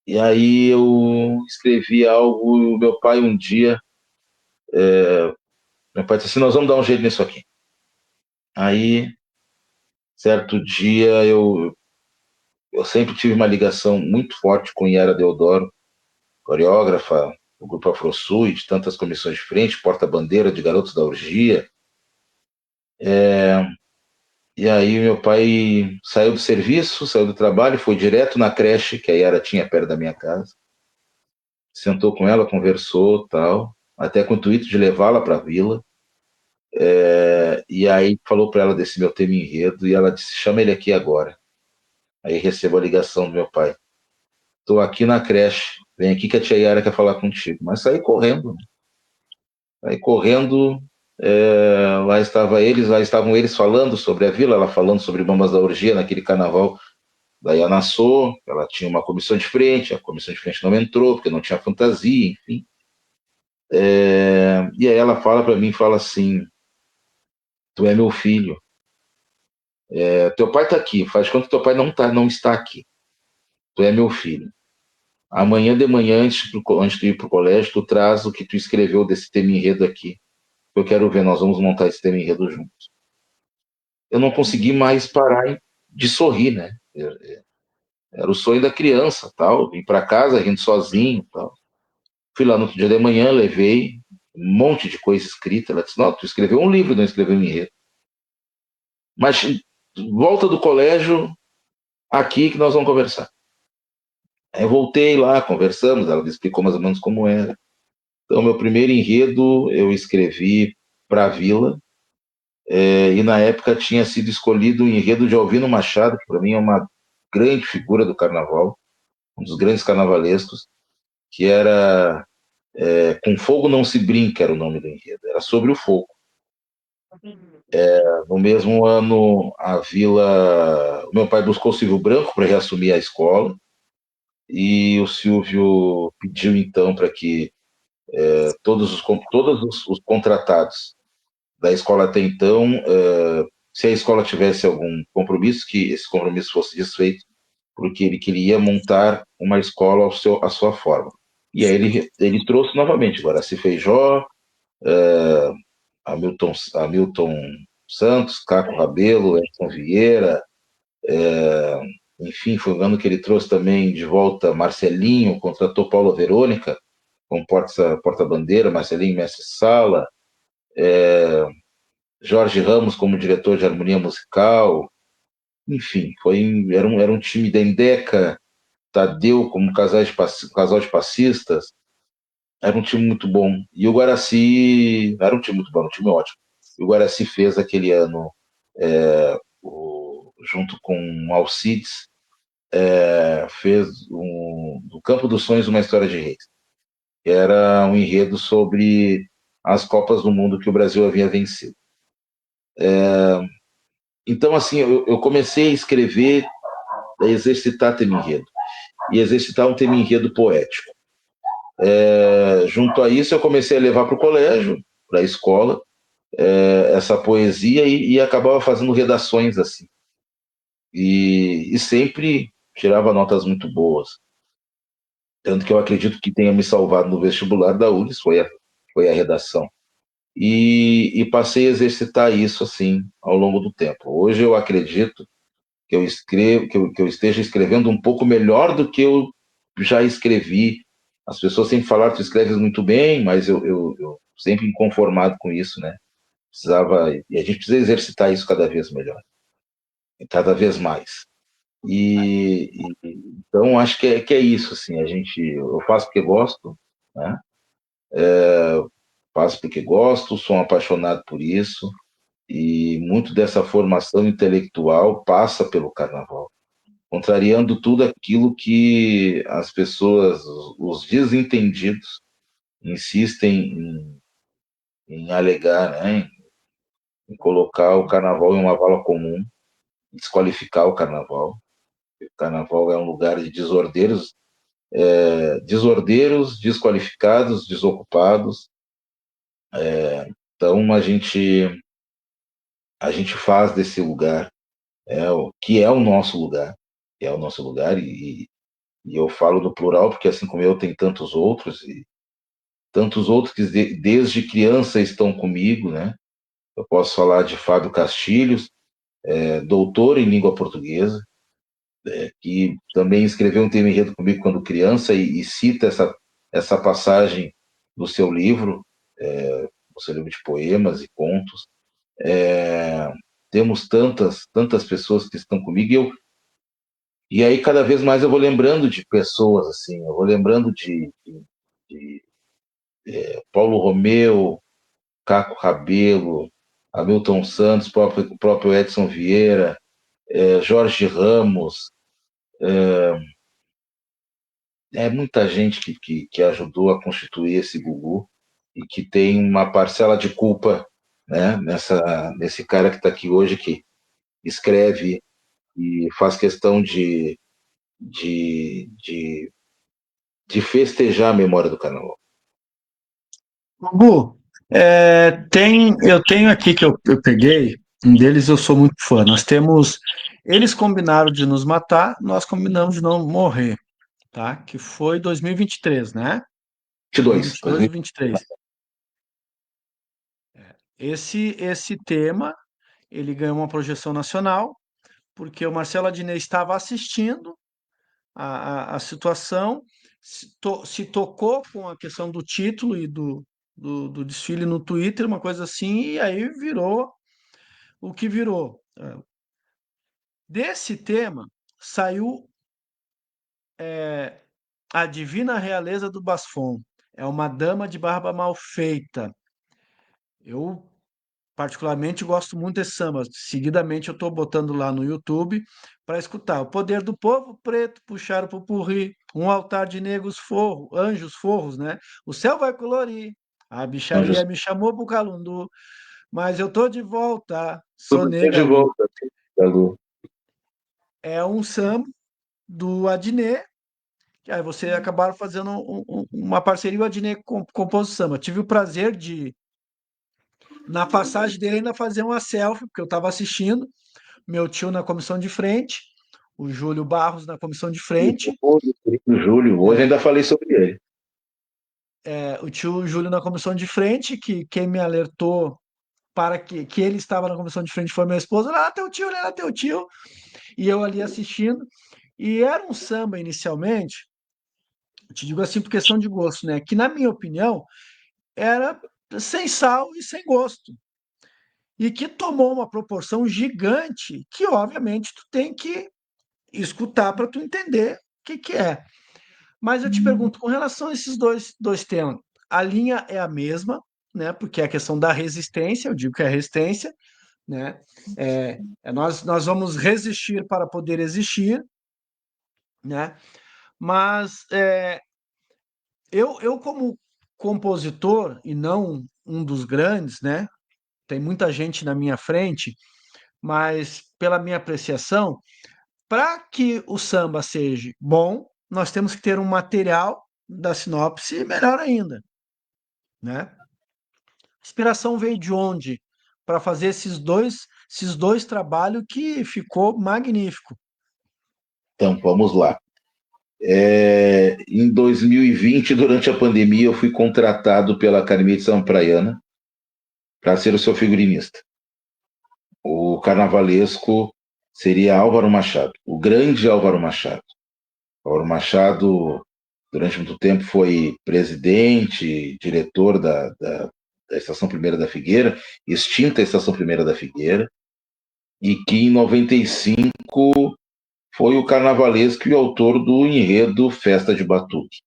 E aí eu escrevi algo, e o meu pai um dia, meu pai disse assim, nós vamos dar um jeito nisso aqui. Aí, certo dia, eu sempre tive uma ligação muito forte com Yara Deodoro, coreógrafa do Grupo AfroSul e de tantas comissões de frente, porta-bandeira de Garotos da Orgia. E aí meu pai saiu do serviço, saiu do trabalho, foi direto na creche que a Yara tinha perto da minha casa, sentou com ela, conversou, tal, até com o intuito de levá-la para a vila. E aí falou para ela desse meu tema enredo e ela disse: chama ele aqui agora. Aí recebo a ligação do meu pai. Estou aqui na creche, vem aqui que a tia Yara quer falar contigo. Mas saí correndo, né? Saí correndo, lá estavam eles falando sobre a vila, ela falando sobre Bambas da Orgia naquele carnaval. Daí a Nassau, ela tinha uma comissão de frente, a comissão de frente não entrou, porque não tinha fantasia, enfim. E aí ela fala para mim, fala assim, tu é meu filho, teu pai está aqui, faz conta que teu pai não está aqui, tu é meu filho. Amanhã de manhã, antes de ir para o colégio, tu traz o que tu escreveu desse tema enredo aqui, que eu quero ver, nós vamos montar esse tema enredo juntos. Eu não consegui mais parar de sorrir, né? Era o sonho da criança, tal, vim para casa rindo sozinho, tal. Fui lá no outro dia de manhã, levei um monte de coisa escrita. Ela disse: não, tu escreveu um livro, não escreveu um enredo. Mas volta do colégio, aqui que nós vamos conversar. Aí eu voltei lá, conversamos, ela me explicou mais ou menos como era. Então, meu primeiro enredo eu escrevi para a Vila, e na época tinha sido escolhido o enredo de Alvino Machado, que para mim é uma grande figura do carnaval, um dos grandes carnavalescos, que era Com Fogo Não Se Brinca, era o nome do enredo, era sobre o fogo. No mesmo ano, a Vila. O meu pai buscou o Silvio Branco para reassumir a escola, e o Silvio pediu então para que todos os contratados da escola até então, se a escola tivesse algum compromisso, que esse compromisso fosse desfeito, porque ele queria montar uma escola à sua forma. E aí ele trouxe novamente Guaraci Feijó, Hamilton Santos, Caco Rabelo, Edson Vieira, enfim, foi um ano que ele trouxe também de volta Marcelinho, contratou Paula Verônica como porta-bandeira, Marcelinho mestre-sala, Jorge Ramos como diretor de harmonia musical, enfim, era um time da Endeca, Tadeu como casal de passistas, era um time muito bom. E o Guaraci era um time muito bom, um time ótimo. E o Guaraci fez aquele ano, junto com Alcides, fez do Campo dos Sonhos uma história de reis. Era um enredo sobre as Copas do Mundo que o Brasil havia vencido. Então, assim, eu comecei a escrever, a exercitar tema enredo, e exercitar um tema enredo poético. Junto a isso, eu comecei a levar para o colégio, para a escola, essa poesia e acabava fazendo redações assim. E sempre tirava notas muito boas. Tanto que eu acredito que tenha me salvado no vestibular da URGS, foi a redação. E passei a exercitar isso assim ao longo do tempo. Hoje eu acredito que eu escrevo, que eu esteja escrevendo um pouco melhor do que eu já escrevi. As pessoas sempre falaram que tu escreves muito bem, mas eu sempre inconformado com isso, né? E a gente precisa exercitar isso cada vez melhor, cada vez mais. Então acho que é isso, assim, eu faço porque gosto, né? Faço porque gosto, sou um apaixonado por isso, e muito dessa formação intelectual passa pelo carnaval, contrariando tudo aquilo que as pessoas, os desentendidos, insistem em alegar, né? Em colocar o carnaval em uma vala comum, desqualificar o carnaval. O carnaval é um lugar de desordeiros, desqualificados, desocupados. Então a gente faz desse lugar, o que é o nosso lugar, que é o nosso lugar, e eu falo no plural porque assim como eu tem tantos outros, e tantos outros que desde criança estão comigo, né? Eu posso falar de Fábio Castilhos, doutor em língua portuguesa, que também escreveu um tema enredo comigo quando criança e cita essa passagem do seu livro, o seu livro de poemas e contos. Temos tantas pessoas que estão comigo e aí cada vez mais eu vou lembrando de pessoas, assim, eu vou lembrando de Paulo Romeu, Caco Rabelo, Hamilton Santos, o próprio Edson Vieira, Jorge Ramos, muita gente que ajudou a constituir esse Gugu e que tem uma parcela de culpa, né, nesse cara que está aqui hoje, que escreve e faz questão de, de, de festejar a memória do carnaval. Gugu, eu tenho aqui que eu peguei, um deles eu sou muito fã. Eles combinaram de nos matar, nós combinamos de não morrer, tá? Que foi 2023, né? 22, 2022 e 23. Esse tema, ele ganhou uma projeção nacional, porque o Marcelo Adnet estava assistindo a situação, se tocou com a questão do título e do desfile no Twitter, uma coisa assim, e aí virou o que virou. Desse tema saiu A Divina Realeza do Basfom. É uma dama de barba mal feita. Eu particularmente gosto muito desse samba. Seguidamente eu estou botando lá no YouTube para escutar. O poder do povo preto, puxar o pupurri, um altar de negros forros, anjos forros, né? O céu vai colorir. A bicharia Anjos, me chamou pro calundu, mas eu tô de volta, sou tudo de negalu. volta, Galu. É um samba do Adnet, que aí você acabaram fazendo uma parceria, o Adnet compôs o samba. Tive o prazer de, na passagem dele, ainda fazer uma selfie, porque eu estava assistindo, meu tio na comissão de frente, o Júlio Barros na comissão de frente, O Júlio, hoje né? ainda falei sobre ele. O tio Júlio na comissão de frente, que quem me alertou para que ele estava na comissão de frente foi minha esposa, lá teu tio, lá teu tio, e eu ali assistindo, e era um samba inicialmente, te digo assim por questão de gosto, né? Que na minha opinião era sem sal e sem gosto. E que tomou uma proporção gigante que, obviamente, tu tem que escutar para tu entender o que é. Mas eu te pergunto, com relação a esses dois temas, a linha é a mesma, né? Porque é a questão da resistência, eu digo que é a resistência, né? Nós vamos resistir para poder existir, né? Mas eu como compositor e não um dos grandes, né? Tem muita gente na minha frente, mas pela minha apreciação, para que o samba seja bom, nós temos que ter um material da sinopse melhor ainda, né? A inspiração veio de onde para fazer esses dois trabalhos que ficou magnífico. Então, vamos lá. Em 2020, durante a pandemia, eu fui contratado pela Academia de Samba Praiana para ser o seu figurinista. O carnavalesco seria Álvaro Machado, o grande Álvaro Machado. Álvaro Machado, durante muito tempo, foi presidente, diretor da Estação Primeira da Figueira, extinta Estação Primeira da Figueira, e que em 95 foi o carnavalesco e autor do enredo Festa de Batuque.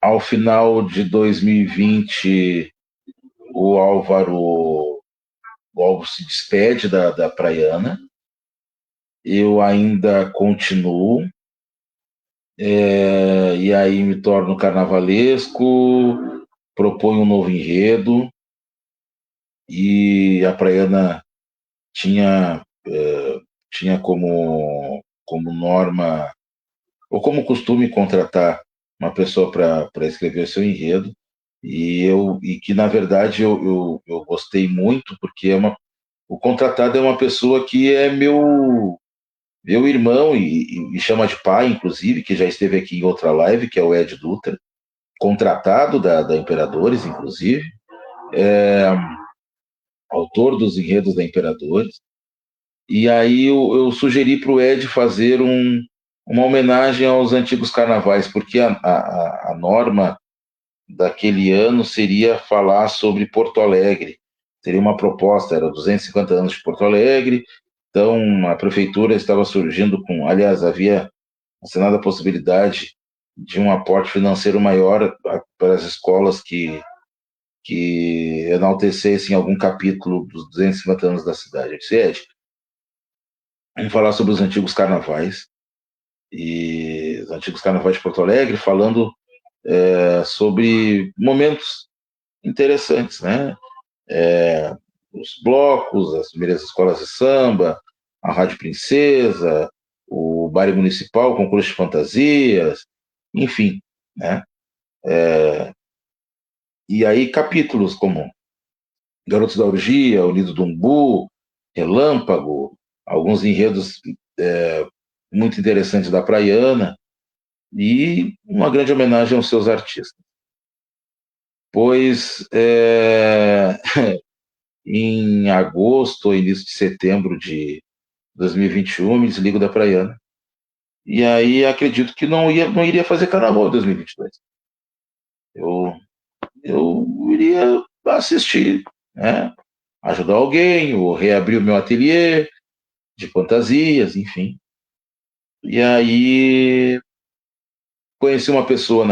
Ao final de 2020, o Álvaro se despede da Praiana. Eu ainda continuo, e aí me torno carnavalesco, proponho um novo enredo, e a Praiana tinha, tinha como norma, ou como costume, contratar uma pessoa para escrever o seu enredo, e que, na verdade, eu gostei muito, porque o contratado é uma pessoa que é Meu irmão, e chama de pai, inclusive, que já esteve aqui em outra live, que é o Ed Dutra, contratado da Imperadores, inclusive, autor dos enredos da Imperadores. E aí eu sugeri para o Ed fazer uma homenagem aos antigos carnavais, porque a norma daquele ano seria falar sobre Porto Alegre. Seria uma proposta, era 250 anos de Porto Alegre, então a prefeitura estava surgindo com, aliás, havia assinado a possibilidade de um aporte financeiro maior para as escolas que enaltecessem algum capítulo dos 250 anos da cidade. Eu disse, Ed, vamos falar sobre os antigos carnavais, e os antigos carnavais de Porto Alegre, falando sobre momentos interessantes, né? Os blocos, as primeiras escolas de samba, a Rádio Princesa, o baile municipal, o concurso de fantasias, enfim, né? E aí capítulos como Garotos da Orgia, O Nido do Umbu, Relâmpago, alguns enredos muito interessantes da Praiana e uma grande homenagem aos seus artistas. Pois em agosto ou início de setembro de 2021 me desligo da Praiana. E aí acredito que não iria fazer carnaval em 2022. Eu, eu iria assistir, né? Ajudar alguém, ou reabrir o meu ateliê de fantasias, enfim. E aí conheci uma pessoa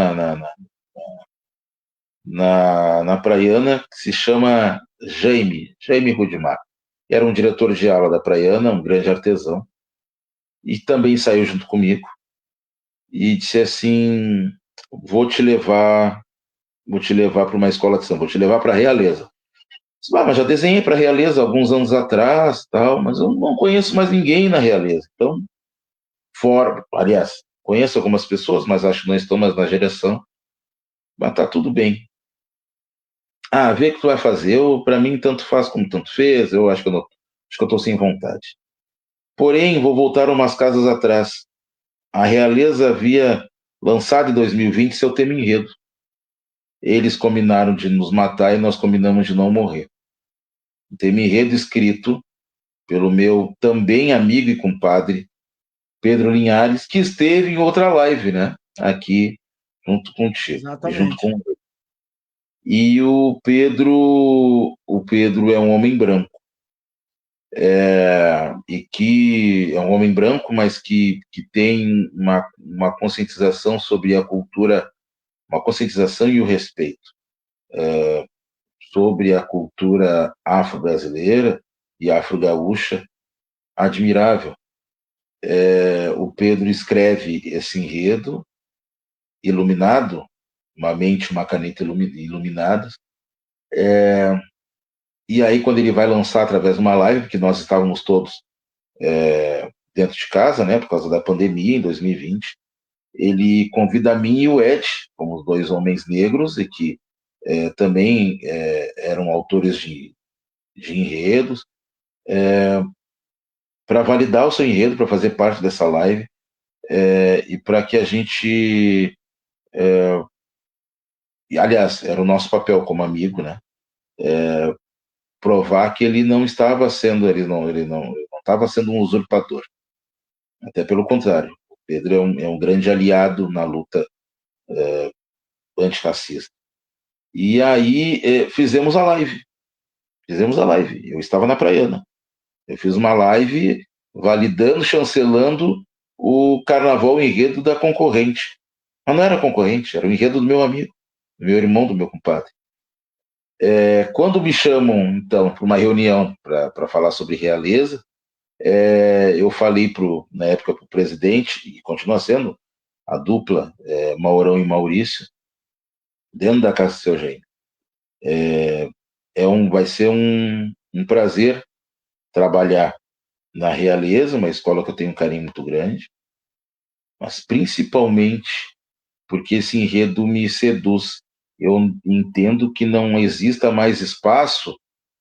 na Praiana que se chama Jaime Rudimar. Era um diretor de aula da Praiana, um grande artesão, e também saiu junto comigo e disse assim: vou te levar para uma escola de samba, vou te levar para a Realeza. Disse, mas já desenhei para a Realeza alguns anos atrás, tal, mas eu não conheço mais ninguém na Realeza. Então, aliás, conheço algumas pessoas, mas acho que não estão mais na direção. Mas tá tudo bem. Ah, vê o que tu vai fazer. Para mim, tanto faz como tanto fez. Eu acho que eu estou sem vontade. Porém, vou voltar umas casas atrás. A Realeza havia lançado em 2020 seu tema enredo. Eles combinaram de nos matar e nós combinamos de não morrer. Um tema enredo escrito pelo meu também amigo e compadre Pedro Linhares, que esteve em outra live, né? Aqui junto contigo e junto Exatamente. com o Pedro é um homem branco, e que é um homem branco, mas que tem uma conscientização sobre a cultura, uma conscientização e o respeito sobre a cultura afro-brasileira e afro-gaúcha admirável. O Pedro escreve esse enredo iluminado, uma mente, uma caneta iluminadas, e aí quando ele vai lançar através de uma live, que nós estávamos todos dentro de casa, né, por causa da pandemia em 2020, ele convida a mim e o Ed, como os dois homens negros e que também eram autores de enredos, para validar o seu enredo, para fazer parte dessa live, e para que a gente, aliás, era o nosso papel como amigo, né, provar que ele não estava sendo, ele não estava sendo um usurpador. Até pelo contrário, o Pedro é um grande aliado na luta antifascista. E aí fizemos a live. Fizemos a live. Eu estava na Praiana. Eu fiz uma live validando, chancelando o carnaval enredo da concorrente. Mas não era concorrente, era o enredo do meu amigo, do meu irmão, do meu compadre. Quando me chamam, então, para uma reunião para falar sobre realeza, eu falei, na época, para o presidente, e continua sendo, a dupla Maurão e Maurício, dentro da Casa do Seu Gênio. Vai ser um prazer trabalhar na Realeza, uma escola que eu tenho um carinho muito grande, mas principalmente porque esse enredo me seduz. Eu entendo que não exista mais espaço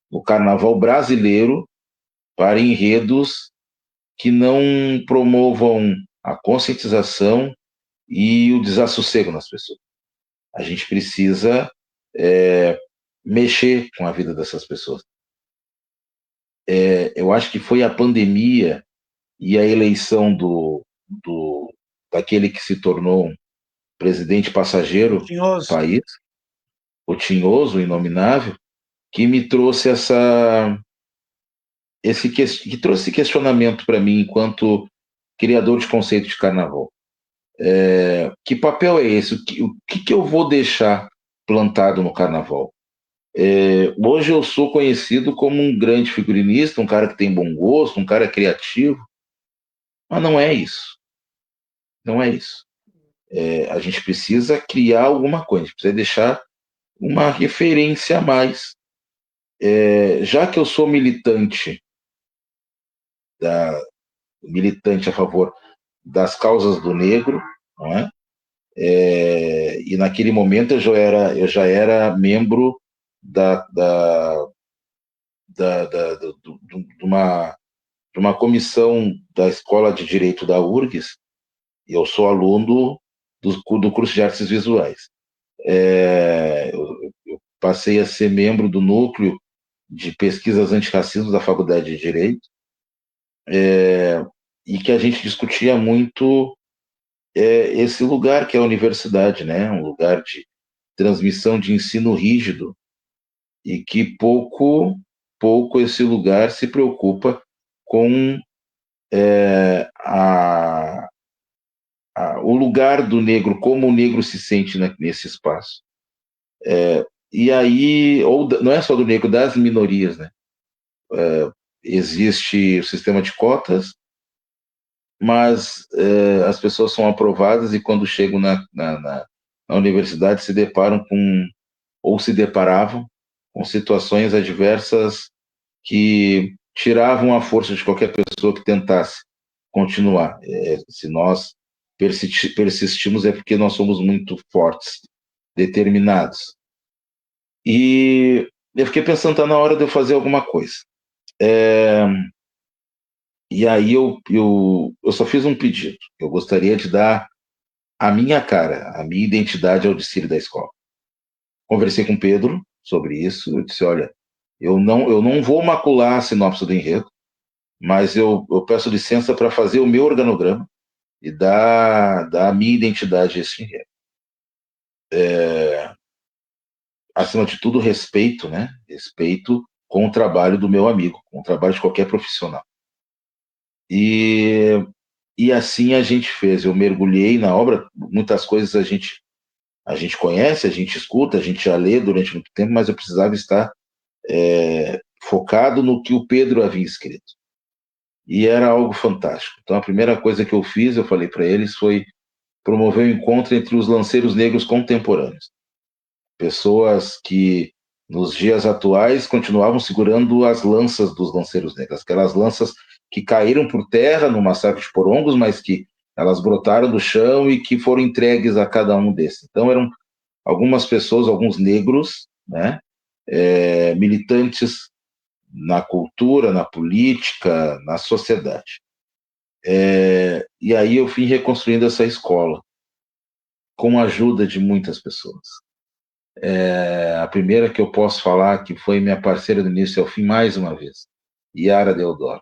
no carnaval brasileiro para enredos que não promovam a conscientização e o desassossego nas pessoas. A gente precisa mexer com a vida dessas pessoas. Eu acho que foi a pandemia e a eleição daquele que se tornou um presidente passageiro do Tinhoso. país, o Tinhoso, o inominável, que me trouxe que trouxe esse questionamento para mim enquanto criador de conceito de carnaval. Que papel é esse? O que eu vou deixar plantado no carnaval? Hoje eu sou conhecido como um grande figurinista, um cara que tem bom gosto, um cara criativo, mas não é isso. Não é isso. A gente precisa criar alguma coisa, a gente precisa deixar uma referência a mais. Já que eu sou militante a favor das causas do negro, não é? E naquele momento eu já era membro de uma comissão da Escola de Direito da URGS, e eu sou aluno do curso de Artes Visuais. Eu passei a ser membro do núcleo de pesquisas antirracismo da Faculdade de Direito, e que a gente discutia muito esse lugar que é a universidade, né? Um lugar de transmissão de ensino rígido, e que pouco esse lugar se preocupa com o lugar do negro, como o negro se sente nesse espaço. E aí, não é só do negro, das minorias, né? Existe o sistema de cotas, mas as pessoas são aprovadas e quando chegam na universidade se deparam ou se deparavam com situações adversas que tiravam a força de qualquer pessoa que tentasse continuar. Se nós persistimos é porque nós somos muito fortes, determinados. E eu fiquei pensando, tá na hora de eu fazer alguma coisa. E aí eu só fiz um pedido. Eu gostaria de dar a minha cara, a minha identidade ao desfile da escola. Conversei com o Pedro sobre isso. Eu disse, olha, eu não vou macular a sinopse do enredo, mas eu peço licença para fazer o meu organograma e dar a minha identidade a esse enredo. Acima de tudo, respeito, né? Respeito com o trabalho do meu amigo, com o trabalho de qualquer profissional. E assim a gente fez. Eu mergulhei na obra. Muitas coisas a gente conhece, a gente escuta, a gente já lê durante muito tempo, mas eu precisava estar focado no que o Pedro havia escrito. E era algo fantástico. Então a primeira coisa que eu fiz, eu falei para eles, foi promover um encontro entre os lanceiros negros contemporâneos. Pessoas que nos dias atuais continuavam segurando as lanças dos lanceiros negros, aquelas lanças que caíram por terra no massacre de Porongos, mas que elas brotaram do chão e que foram entregues a cada um desses. Então eram algumas pessoas, alguns negros, né, militantes na cultura, na política, na sociedade. E aí eu fui reconstruindo essa escola com a ajuda de muitas pessoas. A primeira que eu posso falar, que foi minha parceira do início ao fim, mais uma vez, Yara Deodoro.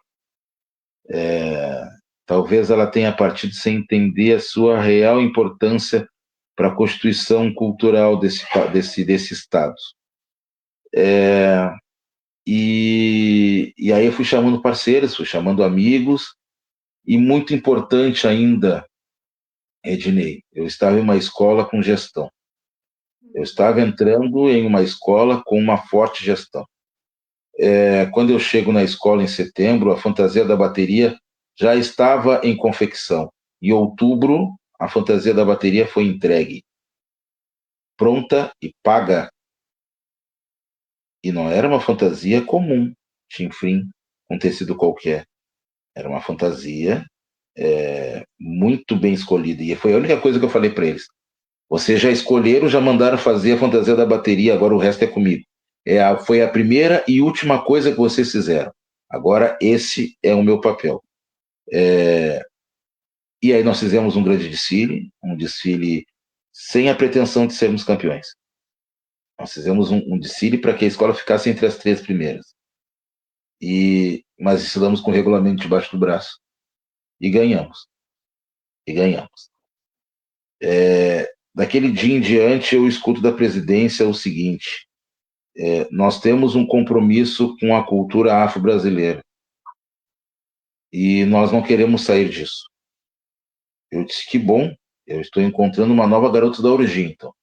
Talvez ela tenha partido sem entender a sua real importância para a constituição cultural desse Estado. E aí eu fui chamando parceiros, fui chamando amigos, e muito importante ainda, Ednei, eu estava em uma escola com gestão. Eu estava entrando em uma escola com uma forte gestão. Quando eu chego na escola em setembro, a fantasia da bateria já estava em confecção. Em outubro, a fantasia da bateria foi entregue, pronta e paga. E não era uma fantasia comum, chinfrim, com tecido qualquer. Era uma fantasia muito bem escolhida. E foi a única coisa que eu falei para eles. Vocês já escolheram, já mandaram fazer a fantasia da bateria, agora o resto é comigo. Foi a primeira e última coisa que vocês fizeram. Agora esse é o meu papel. E aí nós fizemos um grande desfile, um desfile sem a pretensão de sermos campeões. Nós fizemos um desfile para que a escola ficasse entre as 3 primeiras. Mas desfilamos com o regulamento debaixo do braço. E ganhamos. E ganhamos. Daquele dia em diante, eu escuto da presidência o seguinte: nós temos um compromisso com a cultura afro-brasileira e nós não queremos sair disso. Eu disse que bom, eu estou encontrando uma nova Garotos da Orgia, então.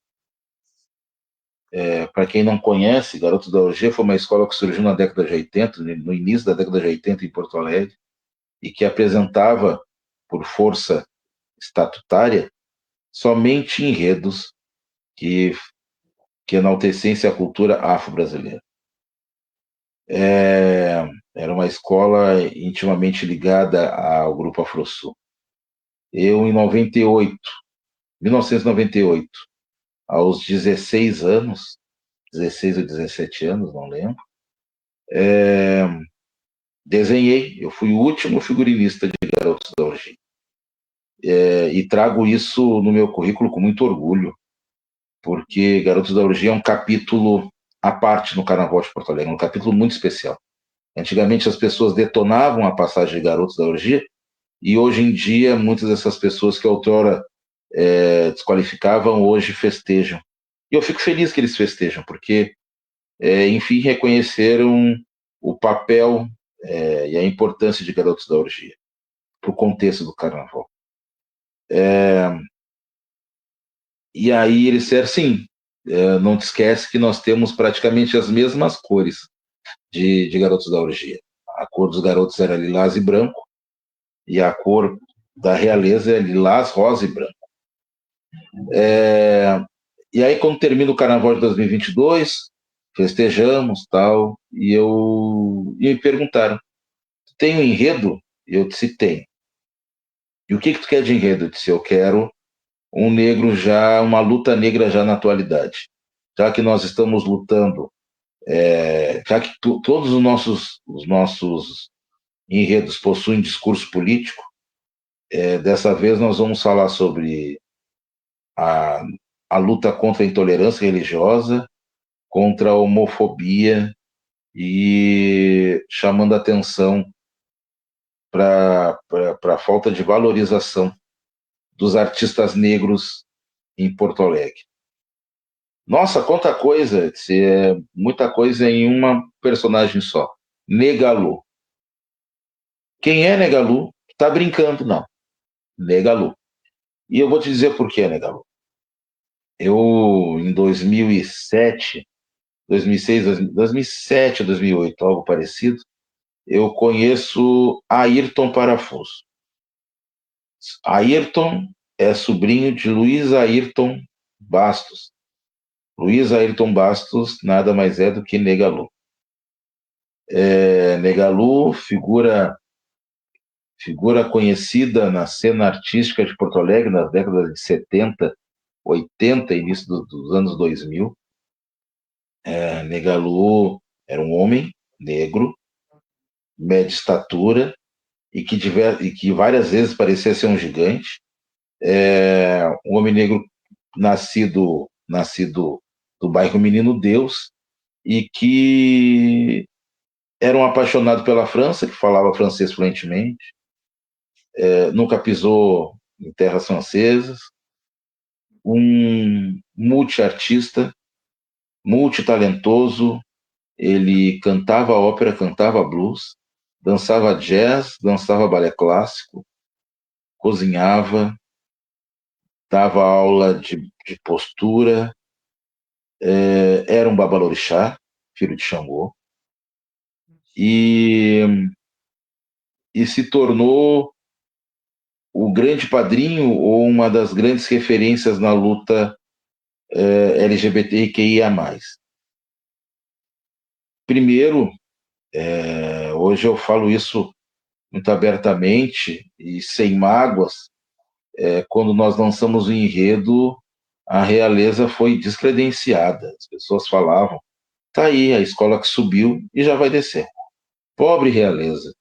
Para quem não conhece, Garotos da Orgia foi uma escola que surgiu na década de 80, no início da década de 80 em Porto Alegre, e que apresentava, por força estatutária, somente enredos que enaltecessem a cultura afro-brasileira. Era uma escola intimamente ligada ao Grupo Afrosul. Eu, em 1998, aos 16 anos, 16 ou 17 anos, não lembro, desenhei. Eu fui o último figurinista de Garotos da Orgia. E trago isso no meu currículo com muito orgulho, porque Garotos da Orgia é um capítulo à parte no Carnaval de Porto Alegre, um capítulo muito especial. Antigamente as pessoas detonavam a passagem de Garotos da Orgia, e hoje em dia muitas dessas pessoas que outrora desqualificavam, hoje festejam. E eu fico feliz que eles festejam, porque, enfim, reconheceram o papel e a importância de Garotos da Orgia para o contexto do Carnaval. E aí eles disseram, sim, não te esquece que nós temos praticamente as mesmas cores de Garotos da Orgia. A cor dos garotos era lilás e branco, e a cor da realeza é lilás, rosa e branco. E aí, quando termina o Carnaval de 2022, festejamos, tal, e me perguntaram, tem um enredo? Eu disse, tem. E o que tu quer de enredo? Eu disse, eu quero um negro já, uma luta negra já na atualidade. Já que nós estamos lutando, já que todos os nossos enredos possuem discurso político, dessa vez nós vamos falar sobre a luta contra a intolerância religiosa, contra a homofobia e chamando atenção para a falta de valorização dos artistas negros em Porto Alegre. Nossa, quanta coisa, muita coisa em uma personagem só. Negalu. Quem é Negalu? Tá brincando, não. Negalu. E eu vou te dizer por que, Negalu. Eu, em 2007, 2006, 2007, 2008, algo parecido, eu conheço Ayrton Parafuso. Ayrton é sobrinho de Luiz Ayrton Bastos. Luiz Ayrton Bastos nada mais é do que Negalu. Negalu, figura conhecida na cena artística de Porto Alegre nas décadas de 70, 80, início dos anos 2000. Negalu era um homem negro, média estatura, e que várias vezes parecia ser um gigante. Um homem negro nascido do bairro Menino Deus, e que era um apaixonado pela França, que falava francês fluentemente, nunca pisou em terras francesas, um multiartista, multitalentoso. Ele cantava ópera, cantava blues, dançava jazz, dançava balé clássico, cozinhava, dava aula de postura, era um babalorixá, filho de Xangô, e se tornou o grande padrinho ou uma das grandes referências na luta LGBTQIA+. Primeiro, hoje eu falo isso muito abertamente e sem mágoas, quando nós lançamos o enredo, a realeza foi descredenciada. As pessoas falavam, tá aí a escola que subiu e já vai descer. Pobre realeza.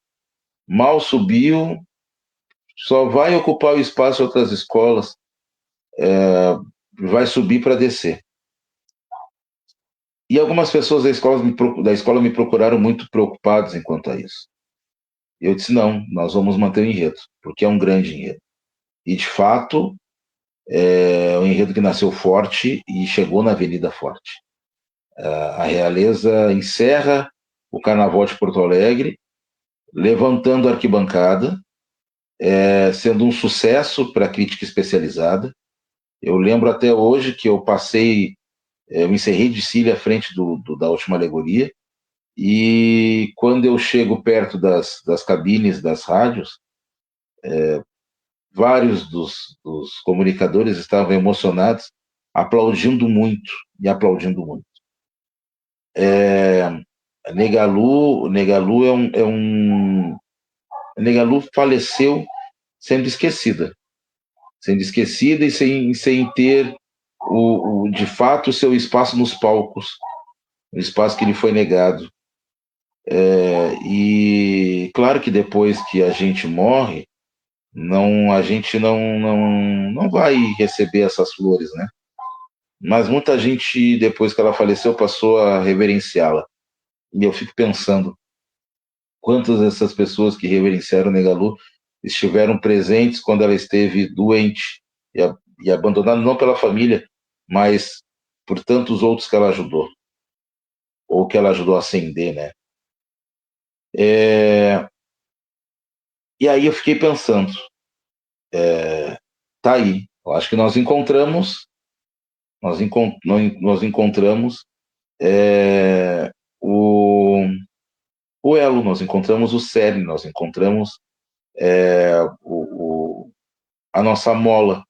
Mal subiu, só vai ocupar o espaço de outras escolas, vai subir para descer. E algumas pessoas da escola me procuraram muito preocupados enquanto a isso. Eu disse, não, nós vamos manter o enredo, porque é um grande enredo. E, de fato, é um enredo que nasceu forte e chegou na Avenida Forte. A Realeza encerra o Carnaval de Porto Alegre, levantando a arquibancada, sendo um sucesso para a crítica especializada. Eu lembro até hoje que eu encerrei de Cília à frente da última alegoria, e quando eu chego perto das cabines das rádios, vários dos comunicadores estavam emocionados, aplaudindo muito, e aplaudindo muito. Negalu Negalu faleceu sendo esquecida e sem ter de fato o seu espaço nos palcos, o espaço que lhe foi negado. E claro que depois que a gente morre, a gente não vai receber essas flores, né? Mas muita gente, depois que ela faleceu, passou a reverenciá-la. E eu fico pensando, quantas dessas pessoas que reverenciaram Negalu estiveram presentes quando ela esteve doente e abandonada não pela família, mas por tantos outros que ela ajudou, ou que ela ajudou a ascender, né? E aí eu fiquei pensando, tá aí, eu acho que nós encontramos é, o, o elo, nós encontramos o cerne, nós encontramos a nossa mola.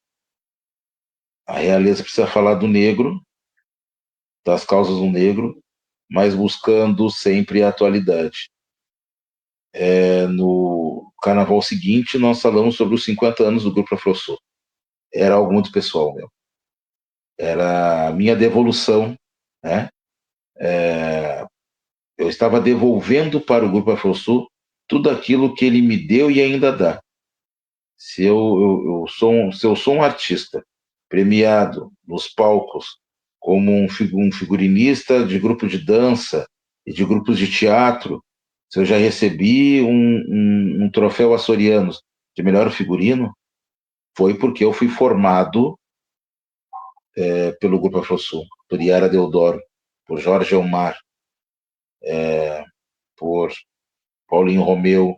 A realeza precisa falar do negro, das causas do negro, mas buscando sempre a atualidade. No carnaval seguinte, nós falamos sobre os 50 anos do Grupo Afrosul. Era algo muito pessoal, meu. Era a minha devolução, né? Eu estava devolvendo para o Grupo Afrosul tudo aquilo que ele me deu e ainda dá. Se eu sou um artista premiado nos palcos como um figurinista de grupo de dança e de grupos de teatro, se eu já recebi um troféu Açorianos de melhor figurino, foi porque eu fui formado pelo Grupo Afrosul, por Yara Deodoro, por Jorge Elmar, por Paulinho Romeu,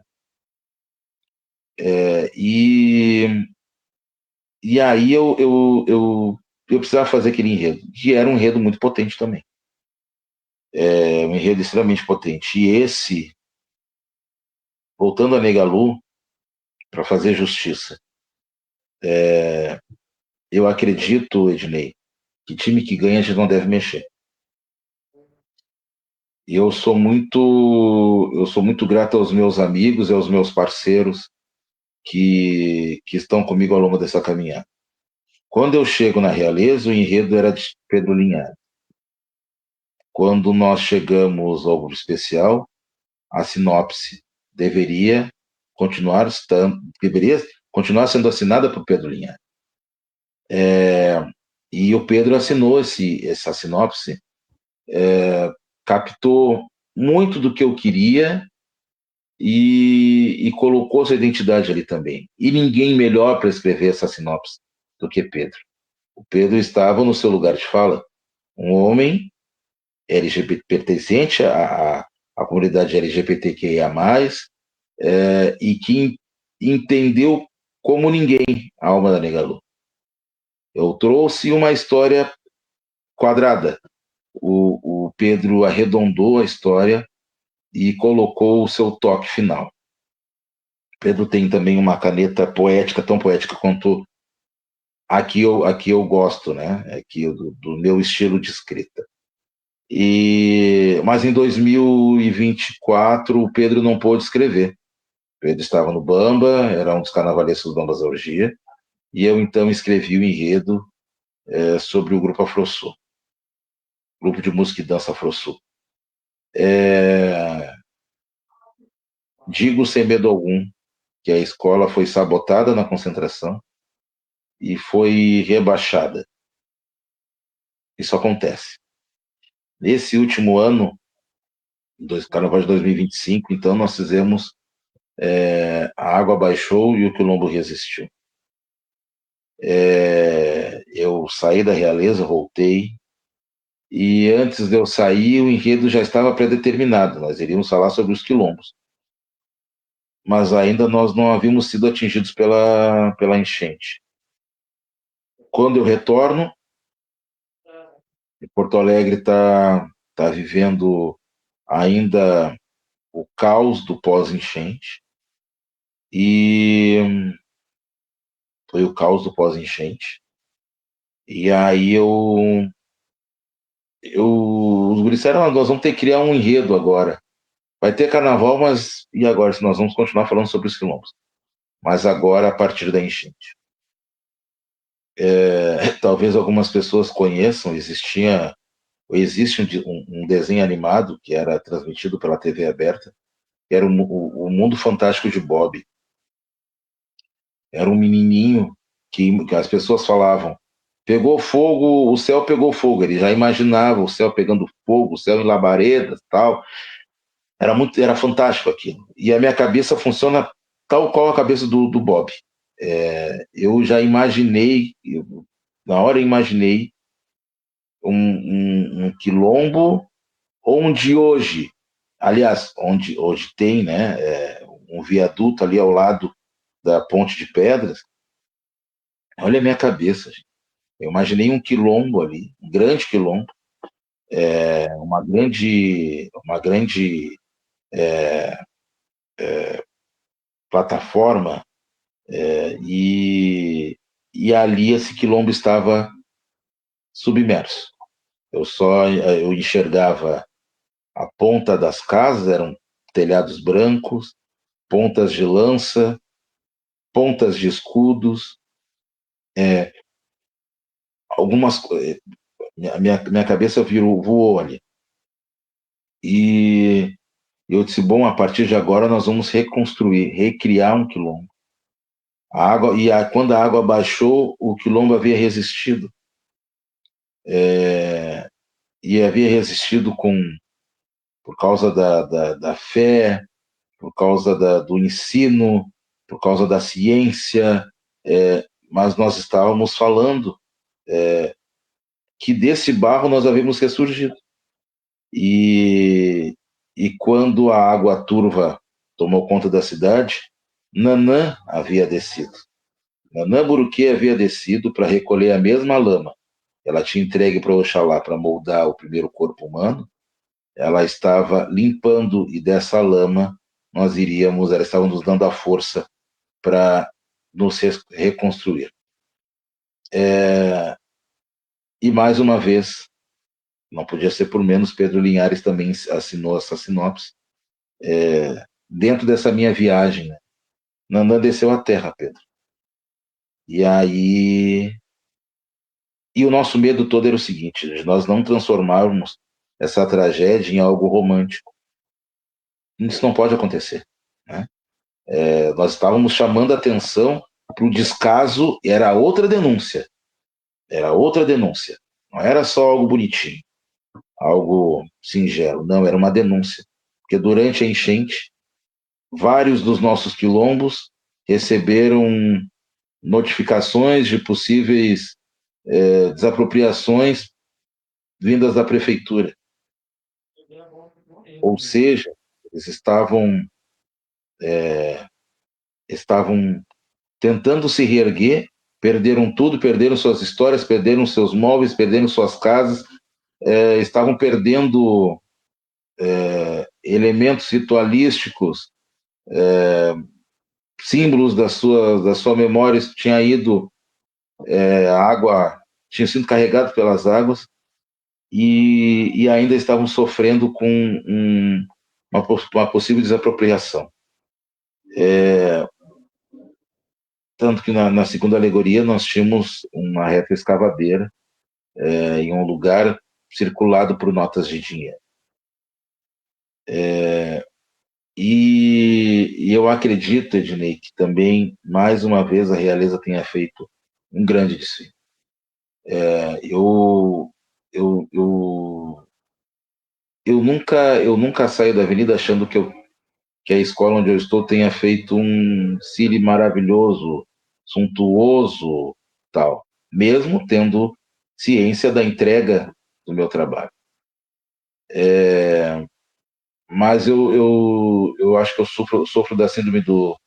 e aí eu precisava fazer aquele enredo, que era um enredo muito potente também. Um enredo extremamente potente. E esse, voltando a Negalu, para fazer justiça, eu acredito, Ednei, que time que ganha a gente não deve mexer. E eu sou muito grato aos meus amigos e aos meus parceiros que estão comigo ao longo dessa caminhada. Quando eu chego na Realeza, o enredo era de Pedro Linhares. Quando nós chegamos ao grupo especial, a sinopse deveria continuar sendo assinada por Pedro Linhares. E o Pedro assinou essa sinopse, captou muito do que eu queria e colocou sua identidade ali também. E ninguém melhor para escrever essa sinopse do que Pedro. O Pedro estava no seu lugar de fala, um homem LGBT, pertencente à comunidade LGBTQIA+, e que entendeu como ninguém a alma da Negalu. Eu trouxe uma história quadrada. O Pedro arredondou a história e colocou o seu toque final. Pedro tem também uma caneta poética, tão poética quanto aqui eu gosto, né? Aqui do meu estilo de escrita. Mas em 2024 o Pedro não pôde escrever. O Pedro estava no Bamba, era um dos carnavalescos do Bambas da Orgia, e eu então escrevi o enredo sobre o Grupo Afrosul, grupo de música e dança Afrosul. Digo sem medo algum que a escola foi sabotada na concentração e foi rebaixada. Isso acontece. Nesse último ano, Carnaval de 2025, então nós fizemos, a água baixou e o quilombo resistiu. Eu saí da realeza, voltei, e antes de eu sair, o enredo já estava pré-determinado, nós iríamos falar sobre os quilombos. Mas ainda nós não havíamos sido atingidos pela enchente. Quando eu retorno, Porto Alegre tá vivendo ainda o caos do pós-enchente, e foi o caos do pós-enchente. E aí os guris disseram, nós vamos ter que criar um enredo agora. Vai ter carnaval, mas e agora? Se nós vamos continuar falando sobre os quilombos. Mas agora, a partir da enchente. Talvez algumas pessoas conheçam, existe um desenho animado que era transmitido pela TV aberta, que era o Mundo Fantástico de Bob. Era um menininho que as pessoas falavam, pegou fogo, o céu pegou fogo. Ele já imaginava o céu pegando fogo, o céu em labaredas, tal. Era fantástico aquilo. E a minha cabeça funciona tal qual a cabeça do Bob. Eu já imaginei, na hora eu imaginei um quilombo onde hoje, aliás, onde hoje tem, né, um viaduto ali ao lado da Ponte de Pedras. Olha a minha cabeça, gente. Eu imaginei um quilombo ali, um grande quilombo, uma grande plataforma, e ali esse quilombo estava submerso. Eu enxergava a ponta das casas, eram telhados brancos, pontas de lança, pontas de escudos, algumas. Minha cabeça voou ali. E eu disse, bom, a partir de agora nós vamos reconstruir, recriar um quilombo. Quando a água baixou, o quilombo havia resistido. E havia resistido por causa da fé, por causa do ensino, por causa da ciência, mas nós estávamos falando que desse barro nós havíamos ressurgido. E quando a água turva tomou conta da cidade, Nanã havia descido. Nanã Buruque havia descido para recolher a mesma lama. Ela tinha entregue para Oxalá para moldar o primeiro corpo humano. Ela estava limpando, e dessa lama ela estava nos dando a força para nos reconstruir. E mais uma vez, não podia ser por menos, Pedro Linhares também assinou essa sinopse. Dentro dessa minha viagem, né? Nanã desceu à terra, Pedro. E aí. E o nosso medo todo era o seguinte: de nós não transformarmos essa tragédia em algo romântico. Isso não pode acontecer, né? Nós estávamos chamando a atenção para o descaso, era outra denúncia. Era outra denúncia. Não era só algo bonitinho, algo singelo. Não, era uma denúncia. Porque durante a enchente, vários dos nossos quilombos receberam notificações de possíveis desapropriações vindas da prefeitura. Ou seja, eles estavam tentando se reerguer, perderam tudo, perderam suas histórias, perderam seus móveis, perderam suas casas, estavam perdendo elementos ritualísticos, símbolos da sua memória. Tinha ido, a água tinha sido carregado pelas águas, e ainda estavam sofrendo com uma possível desapropriação. Tanto que na segunda alegoria nós tínhamos uma retroescavadeira em um lugar circulado por notas de dinheiro. E eu acredito, Ednei, que também, mais uma vez, a Realeza tenha feito um grande desfile. Eu, eu, eu, eu nunca saio da avenida achando que a escola onde eu estou tenha feito um desfile maravilhoso, suntuoso, tal, mesmo tendo ciência da entrega do meu trabalho. Mas eu acho que eu sofro da síndrome do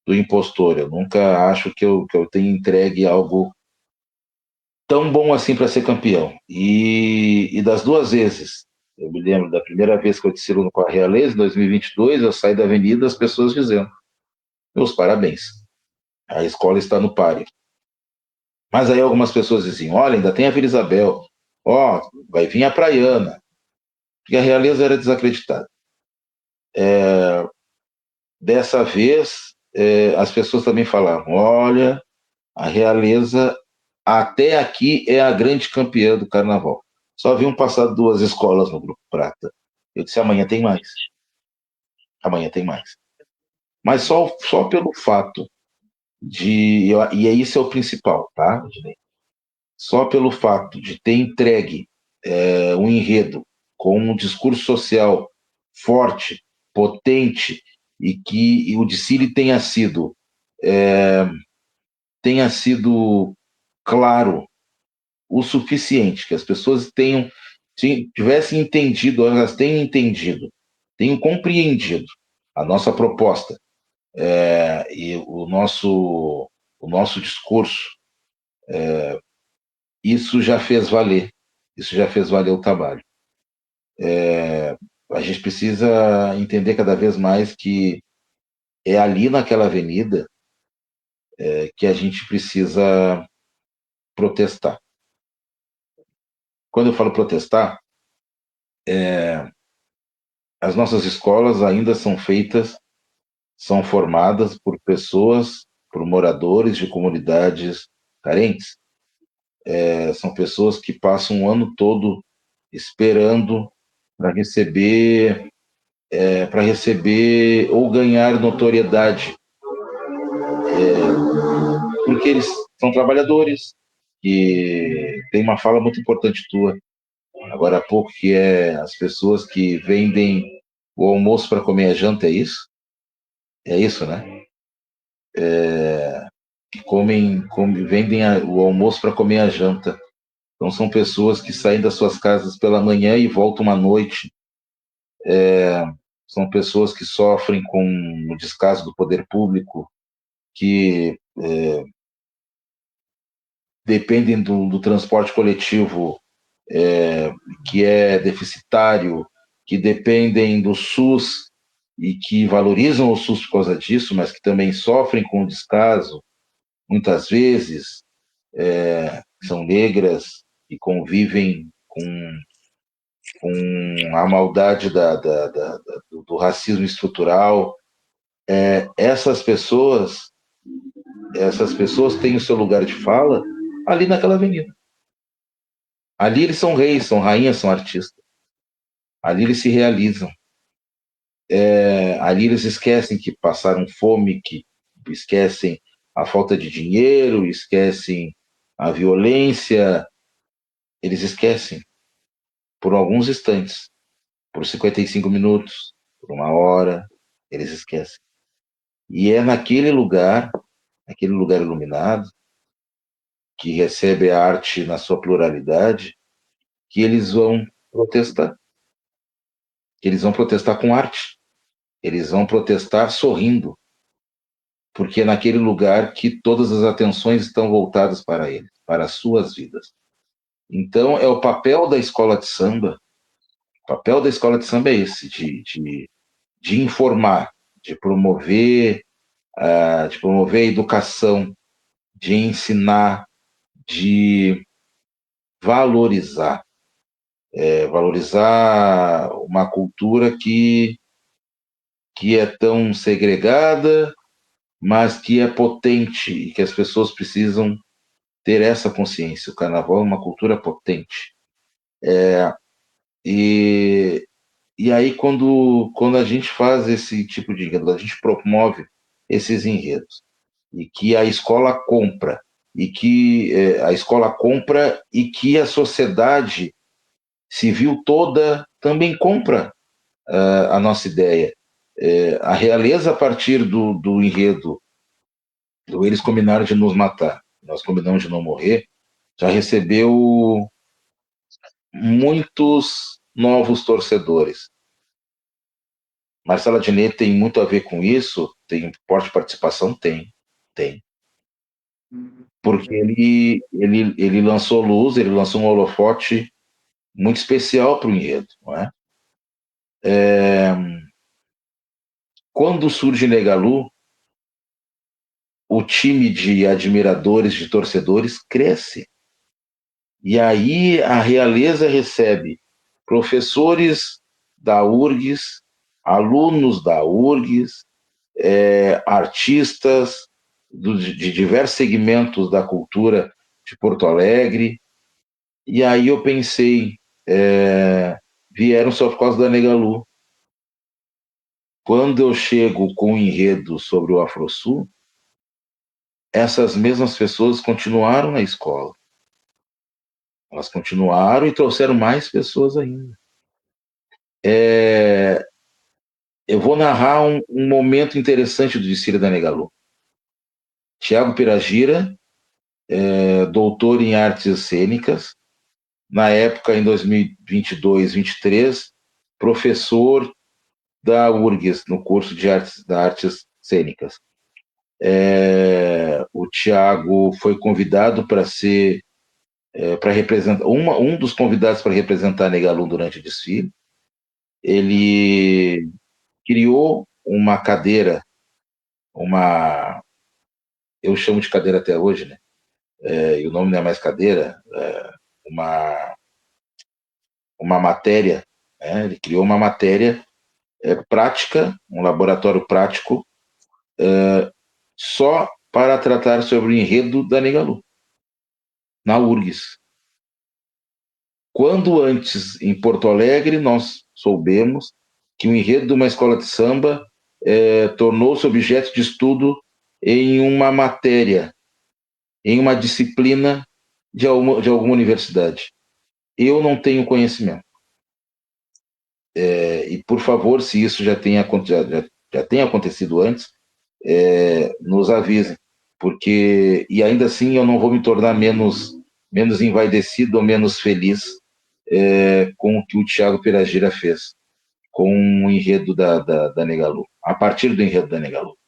impostor. Eu nunca acho que eu tenho entregue algo tão bom assim para ser campeão. E das duas vezes, eu me lembro da primeira vez que eu desfilo no a Realeza, em 2022, eu saí da avenida, as pessoas dizendo: meus parabéns, a escola está no páreo. Mas aí algumas pessoas diziam: olha, ainda tem a Vila Isabel, ó, vai vir a Praiana, porque a Realeza era desacreditada. Dessa vez, as pessoas também falavam: olha, a Realeza até aqui é a grande campeã do carnaval. Só haviam passado duas escolas no Grupo Prata. Eu disse: amanhã tem mais. Amanhã tem mais. Mas só pelo fato e isso é o principal, tá, Ednei? Só pelo fato de ter entregue um enredo com um discurso social forte, potente, e o desfile tenha sido claro o suficiente, que as pessoas tivessem entendido, elas tenham entendido, tenham compreendido a nossa proposta, e o nosso discurso. Isso já fez valer, isso já fez valer o trabalho. A gente precisa entender cada vez mais que é ali naquela avenida que a gente precisa protestar. Quando eu falo protestar, as nossas escolas ainda são formadas por pessoas, por moradores de comunidades carentes. São pessoas que passam o ano todo esperando para receber ou ganhar notoriedade, porque eles são trabalhadores, que tem uma fala muito importante tua agora há pouco, que é as pessoas que vendem o almoço para comer a janta, é isso? É isso, né? Que vendem o almoço para comer a janta. Então são pessoas que saem das suas casas pela manhã e voltam à noite. São pessoas que sofrem com o descaso do poder público, que dependem do transporte coletivo, que é deficitário, que dependem do SUS e que valorizam o SUS por causa disso, mas que também sofrem com o descaso, muitas vezes, são negras e convivem com a maldade do racismo estrutural. Essas pessoas, essas pessoas têm o seu lugar de fala ali naquela avenida. Ali eles são reis, são rainhas, são artistas. Ali eles se realizam. Ali eles esquecem que passaram fome, que esquecem a falta de dinheiro, esquecem a violência. Eles esquecem por alguns instantes, por 55 minutos, por uma hora, eles esquecem. E é naquele lugar iluminado, que recebe a arte na sua pluralidade, que eles vão protestar. Eles vão protestar com arte. Eles vão protestar sorrindo, porque é naquele lugar que todas as atenções estão voltadas para eles, para as suas vidas. Então, é o papel da escola de samba. O papel da escola de samba é esse, de informar, de promover, a educação, de ensinar, de valorizar. Valorizar uma cultura que é tão segregada, mas que é potente e que as pessoas precisam ter essa consciência. O carnaval é uma cultura potente. E, E aí, quando a gente faz esse tipo de enredo, a gente promove esses enredos, e que a escola compra, e que a escola compra e que a sociedade civil toda também compra a nossa ideia. A realeza, a partir do enredo, do Eles Combinaram de Nos Matar, nós combinamos de não morrer, já recebeu muitos novos torcedores. Marcelo Adnet tem muito a ver com isso? Tem forte participação? Tem. Porque ele lançou luz, ele lançou um holofote muito especial para o enredo, não é? Quando surge Negalu, o time de admiradores, de torcedores, cresce. E aí a realeza recebe professores da URGS, alunos da URGS, artistas de diversos segmentos da cultura de Porto Alegre. E aí eu pensei, vieram só por causa da Negalu. Quando eu chego com um enredo sobre o Afrosul, essas mesmas pessoas continuaram na escola. Elas continuaram e trouxeram mais pessoas ainda. Eu vou narrar um momento interessante do desfile da Negalu. Tiago Piragira, doutor em artes cênicas, na época, em 2022, 2023, professor da URGS, no curso de artes cênicas. O Tiago foi convidado para ser, para representar, um dos convidados para representar a Negalu durante o desfile. Ele criou uma cadeira, eu chamo de cadeira até hoje, né? E o nome não é mais cadeira, uma, uma matéria, né? Ele criou uma matéria prática, um laboratório prático, só para tratar sobre o enredo da Negalu, na URGS. Quando antes, em Porto Alegre, nós soubemos que o enredo de uma escola de samba tornou-se objeto de estudo em uma matéria, em uma disciplina de alguma universidade. Eu não tenho conhecimento. E, por favor, se isso já tem acontecido antes, nos avisem, porque, e ainda assim, eu não vou me tornar menos envaidecido ou menos feliz com o que o Thiago Piragira fez com o enredo da Negalu, a partir do enredo da Negalu.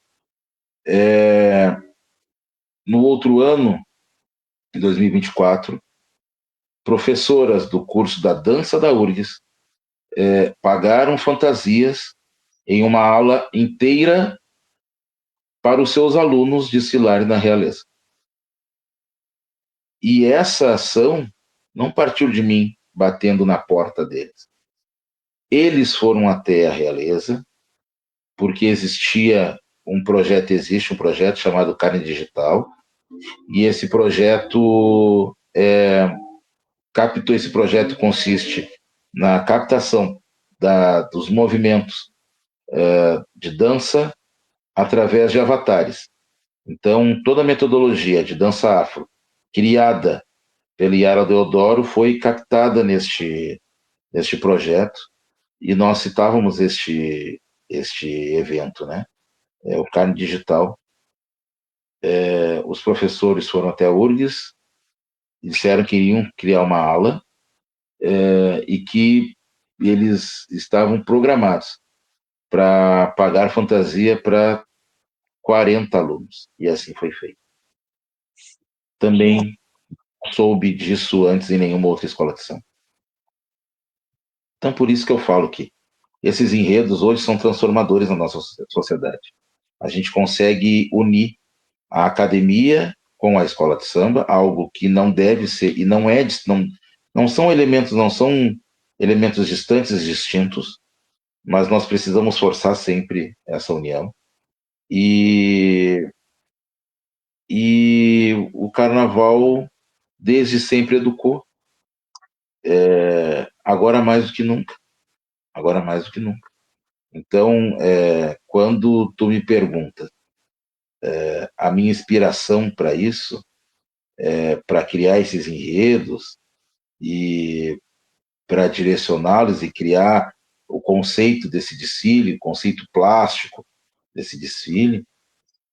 No outro ano, em 2024, professoras do curso da dança da URGS pagaram fantasias em uma aula inteira para os seus alunos desfilarem na realeza. E essa ação não partiu de mim batendo na porta deles. Eles foram até a realeza, porque existe um projeto chamado Carne Digital, e esse projeto esse projeto consiste na captação dos movimentos de dança através de avatares. Então, toda a metodologia de dança afro, criada pela Yara Deodoro, foi captada neste projeto, e nós citávamos este evento, né? O Carne Digital. Os professores foram até a URGS, disseram que iriam criar uma aula e que eles estavam programados para pagar fantasia para 40 alunos, e assim foi feito. Também soube disso antes em nenhuma outra escola de samba. Então, por isso que eu falo que esses enredos hoje são transformadores na nossa sociedade. A gente consegue unir a academia com a escola de samba, algo que não deve ser, e não são elementos distantes e distintos, mas nós precisamos forçar sempre essa união. E o carnaval desde sempre educou, agora mais do que nunca. agora mais do que nunca. Então, quando tu me pergunta a minha inspiração para isso, para criar esses enredos e para direcioná-los e criar o conceito desse desfile, o conceito plástico desse desfile,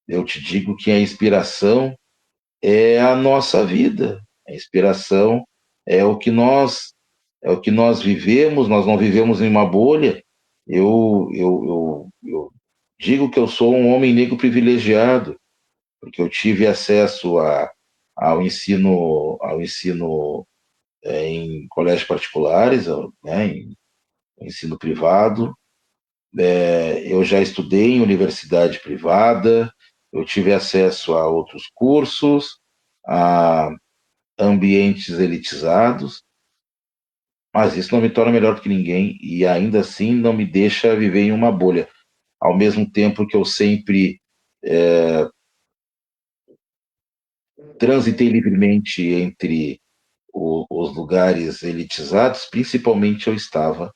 eu te digo que a inspiração é a nossa vida. A inspiração é o que nós vivemos. Nós não vivemos em uma bolha. Eu digo que eu sou um homem negro privilegiado, porque eu tive acesso ao ensino em colégios particulares, né, em ensino privado. Eu já estudei em universidade privada, eu tive acesso a outros cursos, a ambientes elitizados, mas isso não me torna melhor do que ninguém e ainda assim não me deixa viver em uma bolha. Ao mesmo tempo que eu sempre transitei livremente entre os lugares elitizados, principalmente eu estava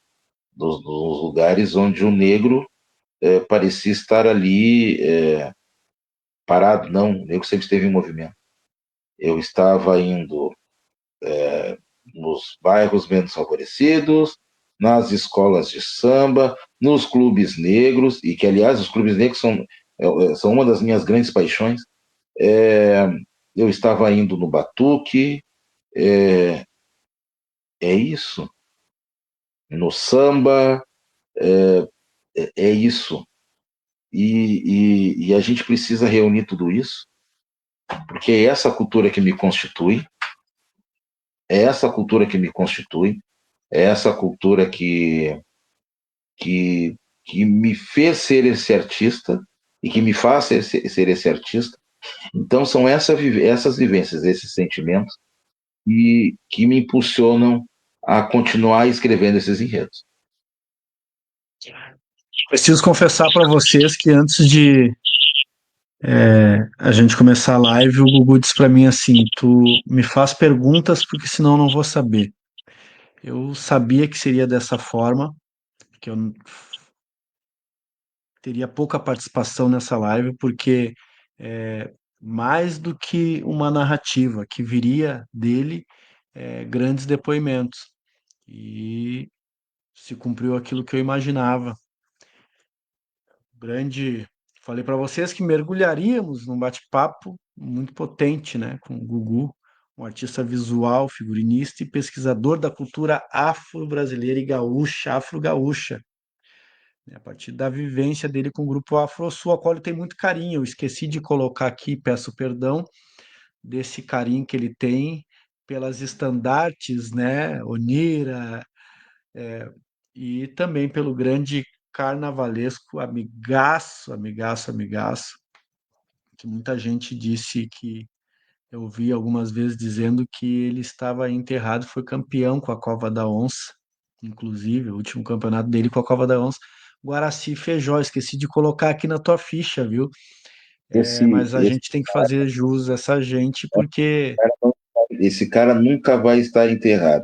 nos lugares onde o negro parecia estar ali parado. Não, o negro sempre esteve em movimento. Eu estava indo nos bairros menos favorecidos, nas escolas de samba, nos clubes negros, e que, aliás, os clubes negros são uma das minhas grandes paixões. É, eu estava indo no Batuque, é, é isso. No samba, é isso. E a gente precisa reunir tudo isso, porque é essa cultura que me constitui, é essa cultura que me constitui, é essa cultura que, que me fez ser esse artista e que me faz ser esse artista. Então são essas vivências, esses sentimentos que me impulsionam a continuar escrevendo esses enredos. Preciso confessar para vocês que antes de a gente começar a live, o Gugu disse para mim assim: tu me faz perguntas porque senão eu não vou saber. Eu sabia que seria dessa forma, que eu teria pouca participação nessa live, porque mais do que uma narrativa, que viria dele grandes depoimentos. E se cumpriu aquilo que eu imaginava. Grande. Falei para vocês que mergulharíamos num bate-papo muito potente, né, com o Gugu, um artista visual, figurinista e pesquisador da cultura afro-brasileira e gaúcha, afro-gaúcha, né, a partir da vivência dele com o grupo Afro Sul, a qual ele tem muito carinho. Eu esqueci de colocar aqui, peço perdão, desse carinho que ele tem pelas estandartes, né, Onira, e também pelo grande carnavalesco amigaço, amigaço, amigaço, que muita gente disse que eu vi algumas vezes dizendo que ele estava enterrado, foi campeão com a Cova da Onça, inclusive, o último campeonato dele com a Cova da Onça, Guaraci Feijó, esqueci de colocar aqui na tua ficha, viu? Mas a Esse, gente tem que fazer jus a essa gente, porque esse cara nunca vai estar enterrado.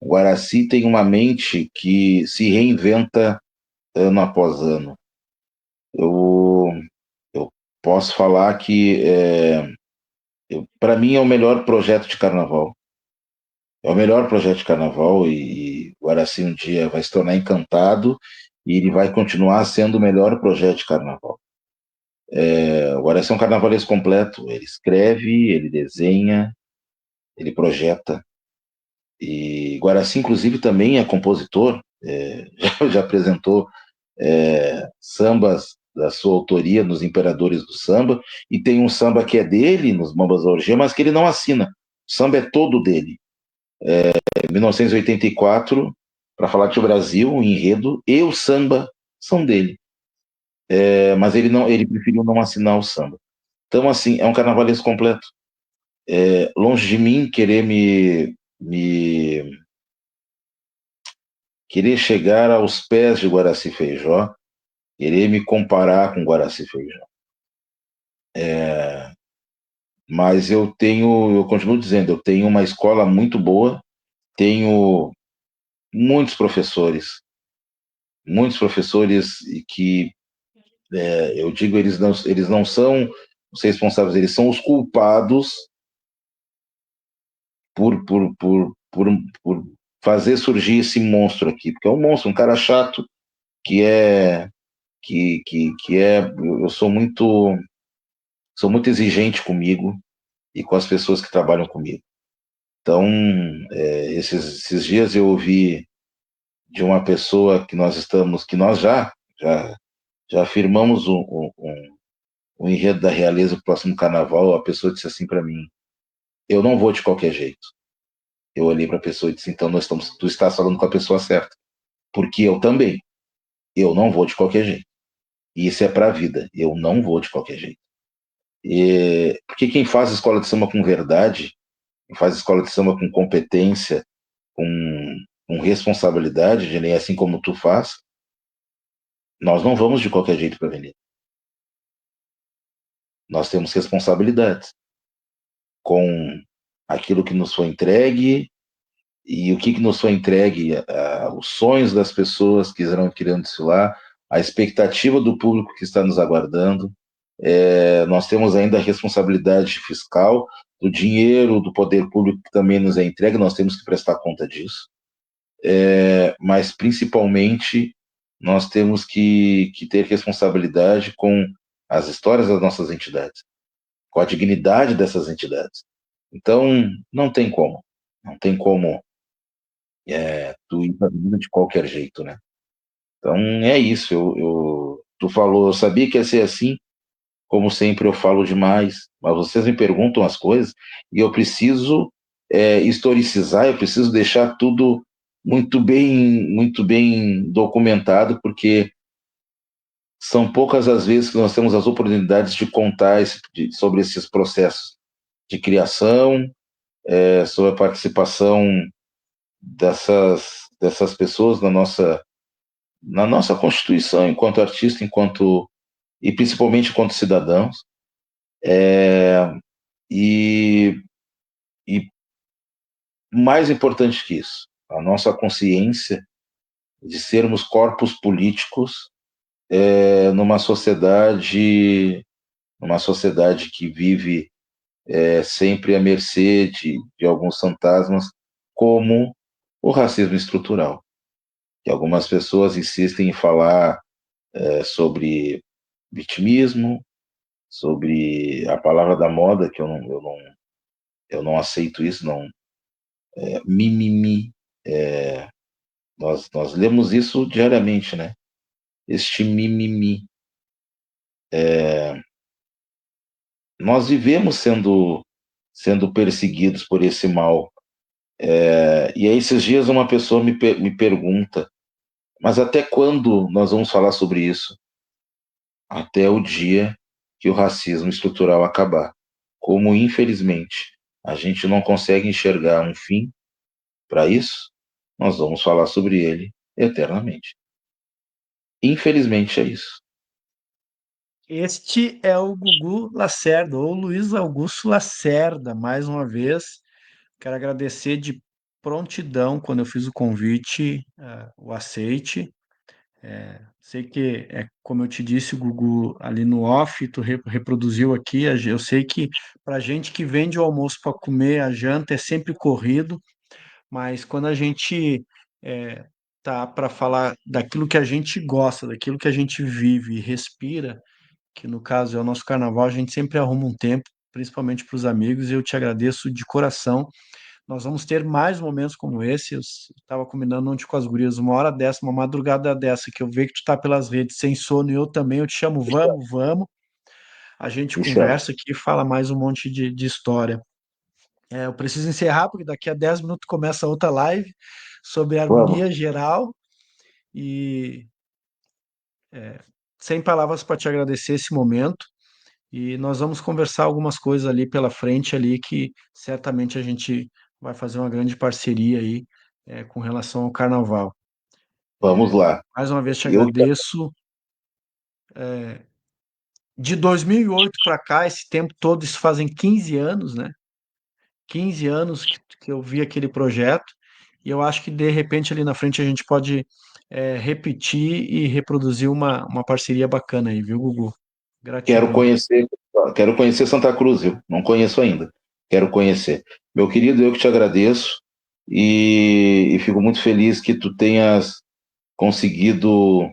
O Guaraci tem uma mente que se reinventa ano após ano. Eu, eu posso falar que, para mim, é o melhor projeto de carnaval. É o melhor projeto de carnaval e o Guaraci um dia vai se tornar encantado e ele vai continuar sendo o melhor projeto de carnaval. O Guaraci é um carnavalesco completo. Ele escreve, ele desenha, ele projeta. E Guaraci, inclusive, também é compositor. Já apresentou sambas da sua autoria nos Imperadores do Samba, e tem um samba que é dele, nos Mambas da Orgia, mas que ele não assina. O samba é todo dele. Em 1984, para falar que o Brasil, o enredo e o samba são dele. Mas ele preferiu não assinar o samba. Então, assim, é um carnavalesco completo. Longe de mim querer querer chegar aos pés de Guaraci Feijó, querer me comparar com Guaraci Feijó. Mas eu continuo dizendo, eu tenho uma escola muito boa, tenho muitos professores muitos professores e que, eu digo, eles não são os responsáveis, eles são os culpados por, por, por, por, por fazer surgir esse monstro aqui, porque é um monstro, um cara chato, que é, que é, eu sou muito exigente comigo e com as pessoas que trabalham comigo. Então, esses dias eu ouvi de uma pessoa que nós já firmamos o enredo da realeza para o próximo carnaval. A pessoa disse assim para mim: eu não vou de qualquer jeito. Eu olhei para a pessoa e disse: então tu estás falando com a pessoa certa, porque eu também, eu não vou de qualquer jeito. E isso é para a vida, eu não vou de qualquer jeito. Porque quem faz escola de samba com verdade, quem faz escola de samba com competência, com responsabilidade, nem assim como tu faz, nós não vamos de qualquer jeito para a avenida. Nós temos responsabilidades com aquilo que nos foi entregue e o que nos foi entregue, os sonhos das pessoas que irão querendo desfilar, a expectativa do público que está nos aguardando. Nós temos ainda a responsabilidade fiscal do dinheiro, do poder público que também nos é entregue, nós temos que prestar conta disso. Mas principalmente nós temos que ter responsabilidade com as histórias das nossas entidades, com a dignidade dessas entidades. Então, não tem como tu ir para a vida de qualquer jeito, né? Então, é isso. Tu falou, eu sabia que ia ser assim, como sempre eu falo demais, mas vocês me perguntam as coisas e eu preciso historicizar, eu preciso deixar tudo muito bem documentado, porque são poucas as vezes que nós temos as oportunidades de contar sobre esses processos de criação, sobre a participação dessas pessoas na nossa constituição, enquanto artista, e principalmente enquanto cidadãos, e, e mais importante que isso, a nossa consciência de sermos corpos políticos numa sociedade que vive sempre à mercê de alguns fantasmas, como o racismo estrutural, que algumas pessoas insistem em falar sobre vitimismo, sobre a palavra da moda, que eu não aceito isso, não. Mimimi. Nós lemos isso diariamente, né? Este mimimi. Nós vivemos sendo perseguidos por esse mal. E aí, esses dias, uma pessoa me pergunta: mas até quando nós vamos falar sobre isso? Até o dia que o racismo estrutural acabar. Como, infelizmente, a gente não consegue enxergar um fim para isso, nós vamos falar sobre ele eternamente. Infelizmente é isso. Este é o Gugu Lacerda, ou Luiz Augusto Lacerda, mais uma vez. Quero agradecer de prontidão quando eu fiz o convite, o aceite. Sei que, como eu te disse, o Gugu ali no off, tu reproduziu aqui. Eu sei que para gente que vende o almoço para comer, a janta é sempre corrido, mas quando a gente tá para falar daquilo que a gente gosta, daquilo que a gente vive e respira, que no caso é o nosso carnaval, a gente sempre arruma um tempo, principalmente para os amigos, e eu te agradeço de coração. Nós vamos ter mais momentos como esse. Eu estava combinando ontem com as gurias, uma hora dessa, uma madrugada dessa, que eu vejo que tu tá pelas redes sem sono e eu também, eu te chamo, vamos, vamos. A gente Me chama. conversa aqui e fala mais um monte de história. Eu preciso encerrar, porque daqui a 10 minutos começa outra live sobre Vamos, harmonia geral e sem palavras para te agradecer esse momento. E nós vamos conversar algumas coisas ali pela frente ali que certamente a gente vai fazer uma grande parceria aí com relação ao carnaval. vamos lá. Mais uma vez te Eu, agradeço. De 2008 para cá, esse tempo todo, isso fazem 15 anos, né? 15 anos que eu vi aquele projeto e eu acho que de repente ali na frente a gente pode repetir e reproduzir uma parceria bacana aí, viu, Gugu? Quero Gratidão. conhecer, quero conhecer Santa Cruz, viu? Não conheço ainda. Quero conhecer. Meu querido, eu que te agradeço e fico muito feliz que tu tenhas conseguido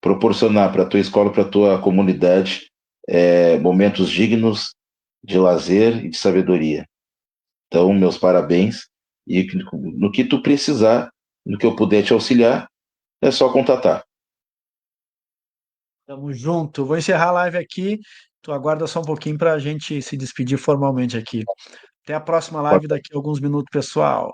proporcionar para a tua escola, para a tua comunidade, momentos dignos de lazer e de sabedoria. Então, meus parabéns. E no que tu precisar, no que eu puder te auxiliar, é só contatar. Tamo junto. Vou encerrar a live aqui. Tu aguarda só um pouquinho para a gente se despedir formalmente aqui. Até a próxima live daqui a alguns minutos, pessoal.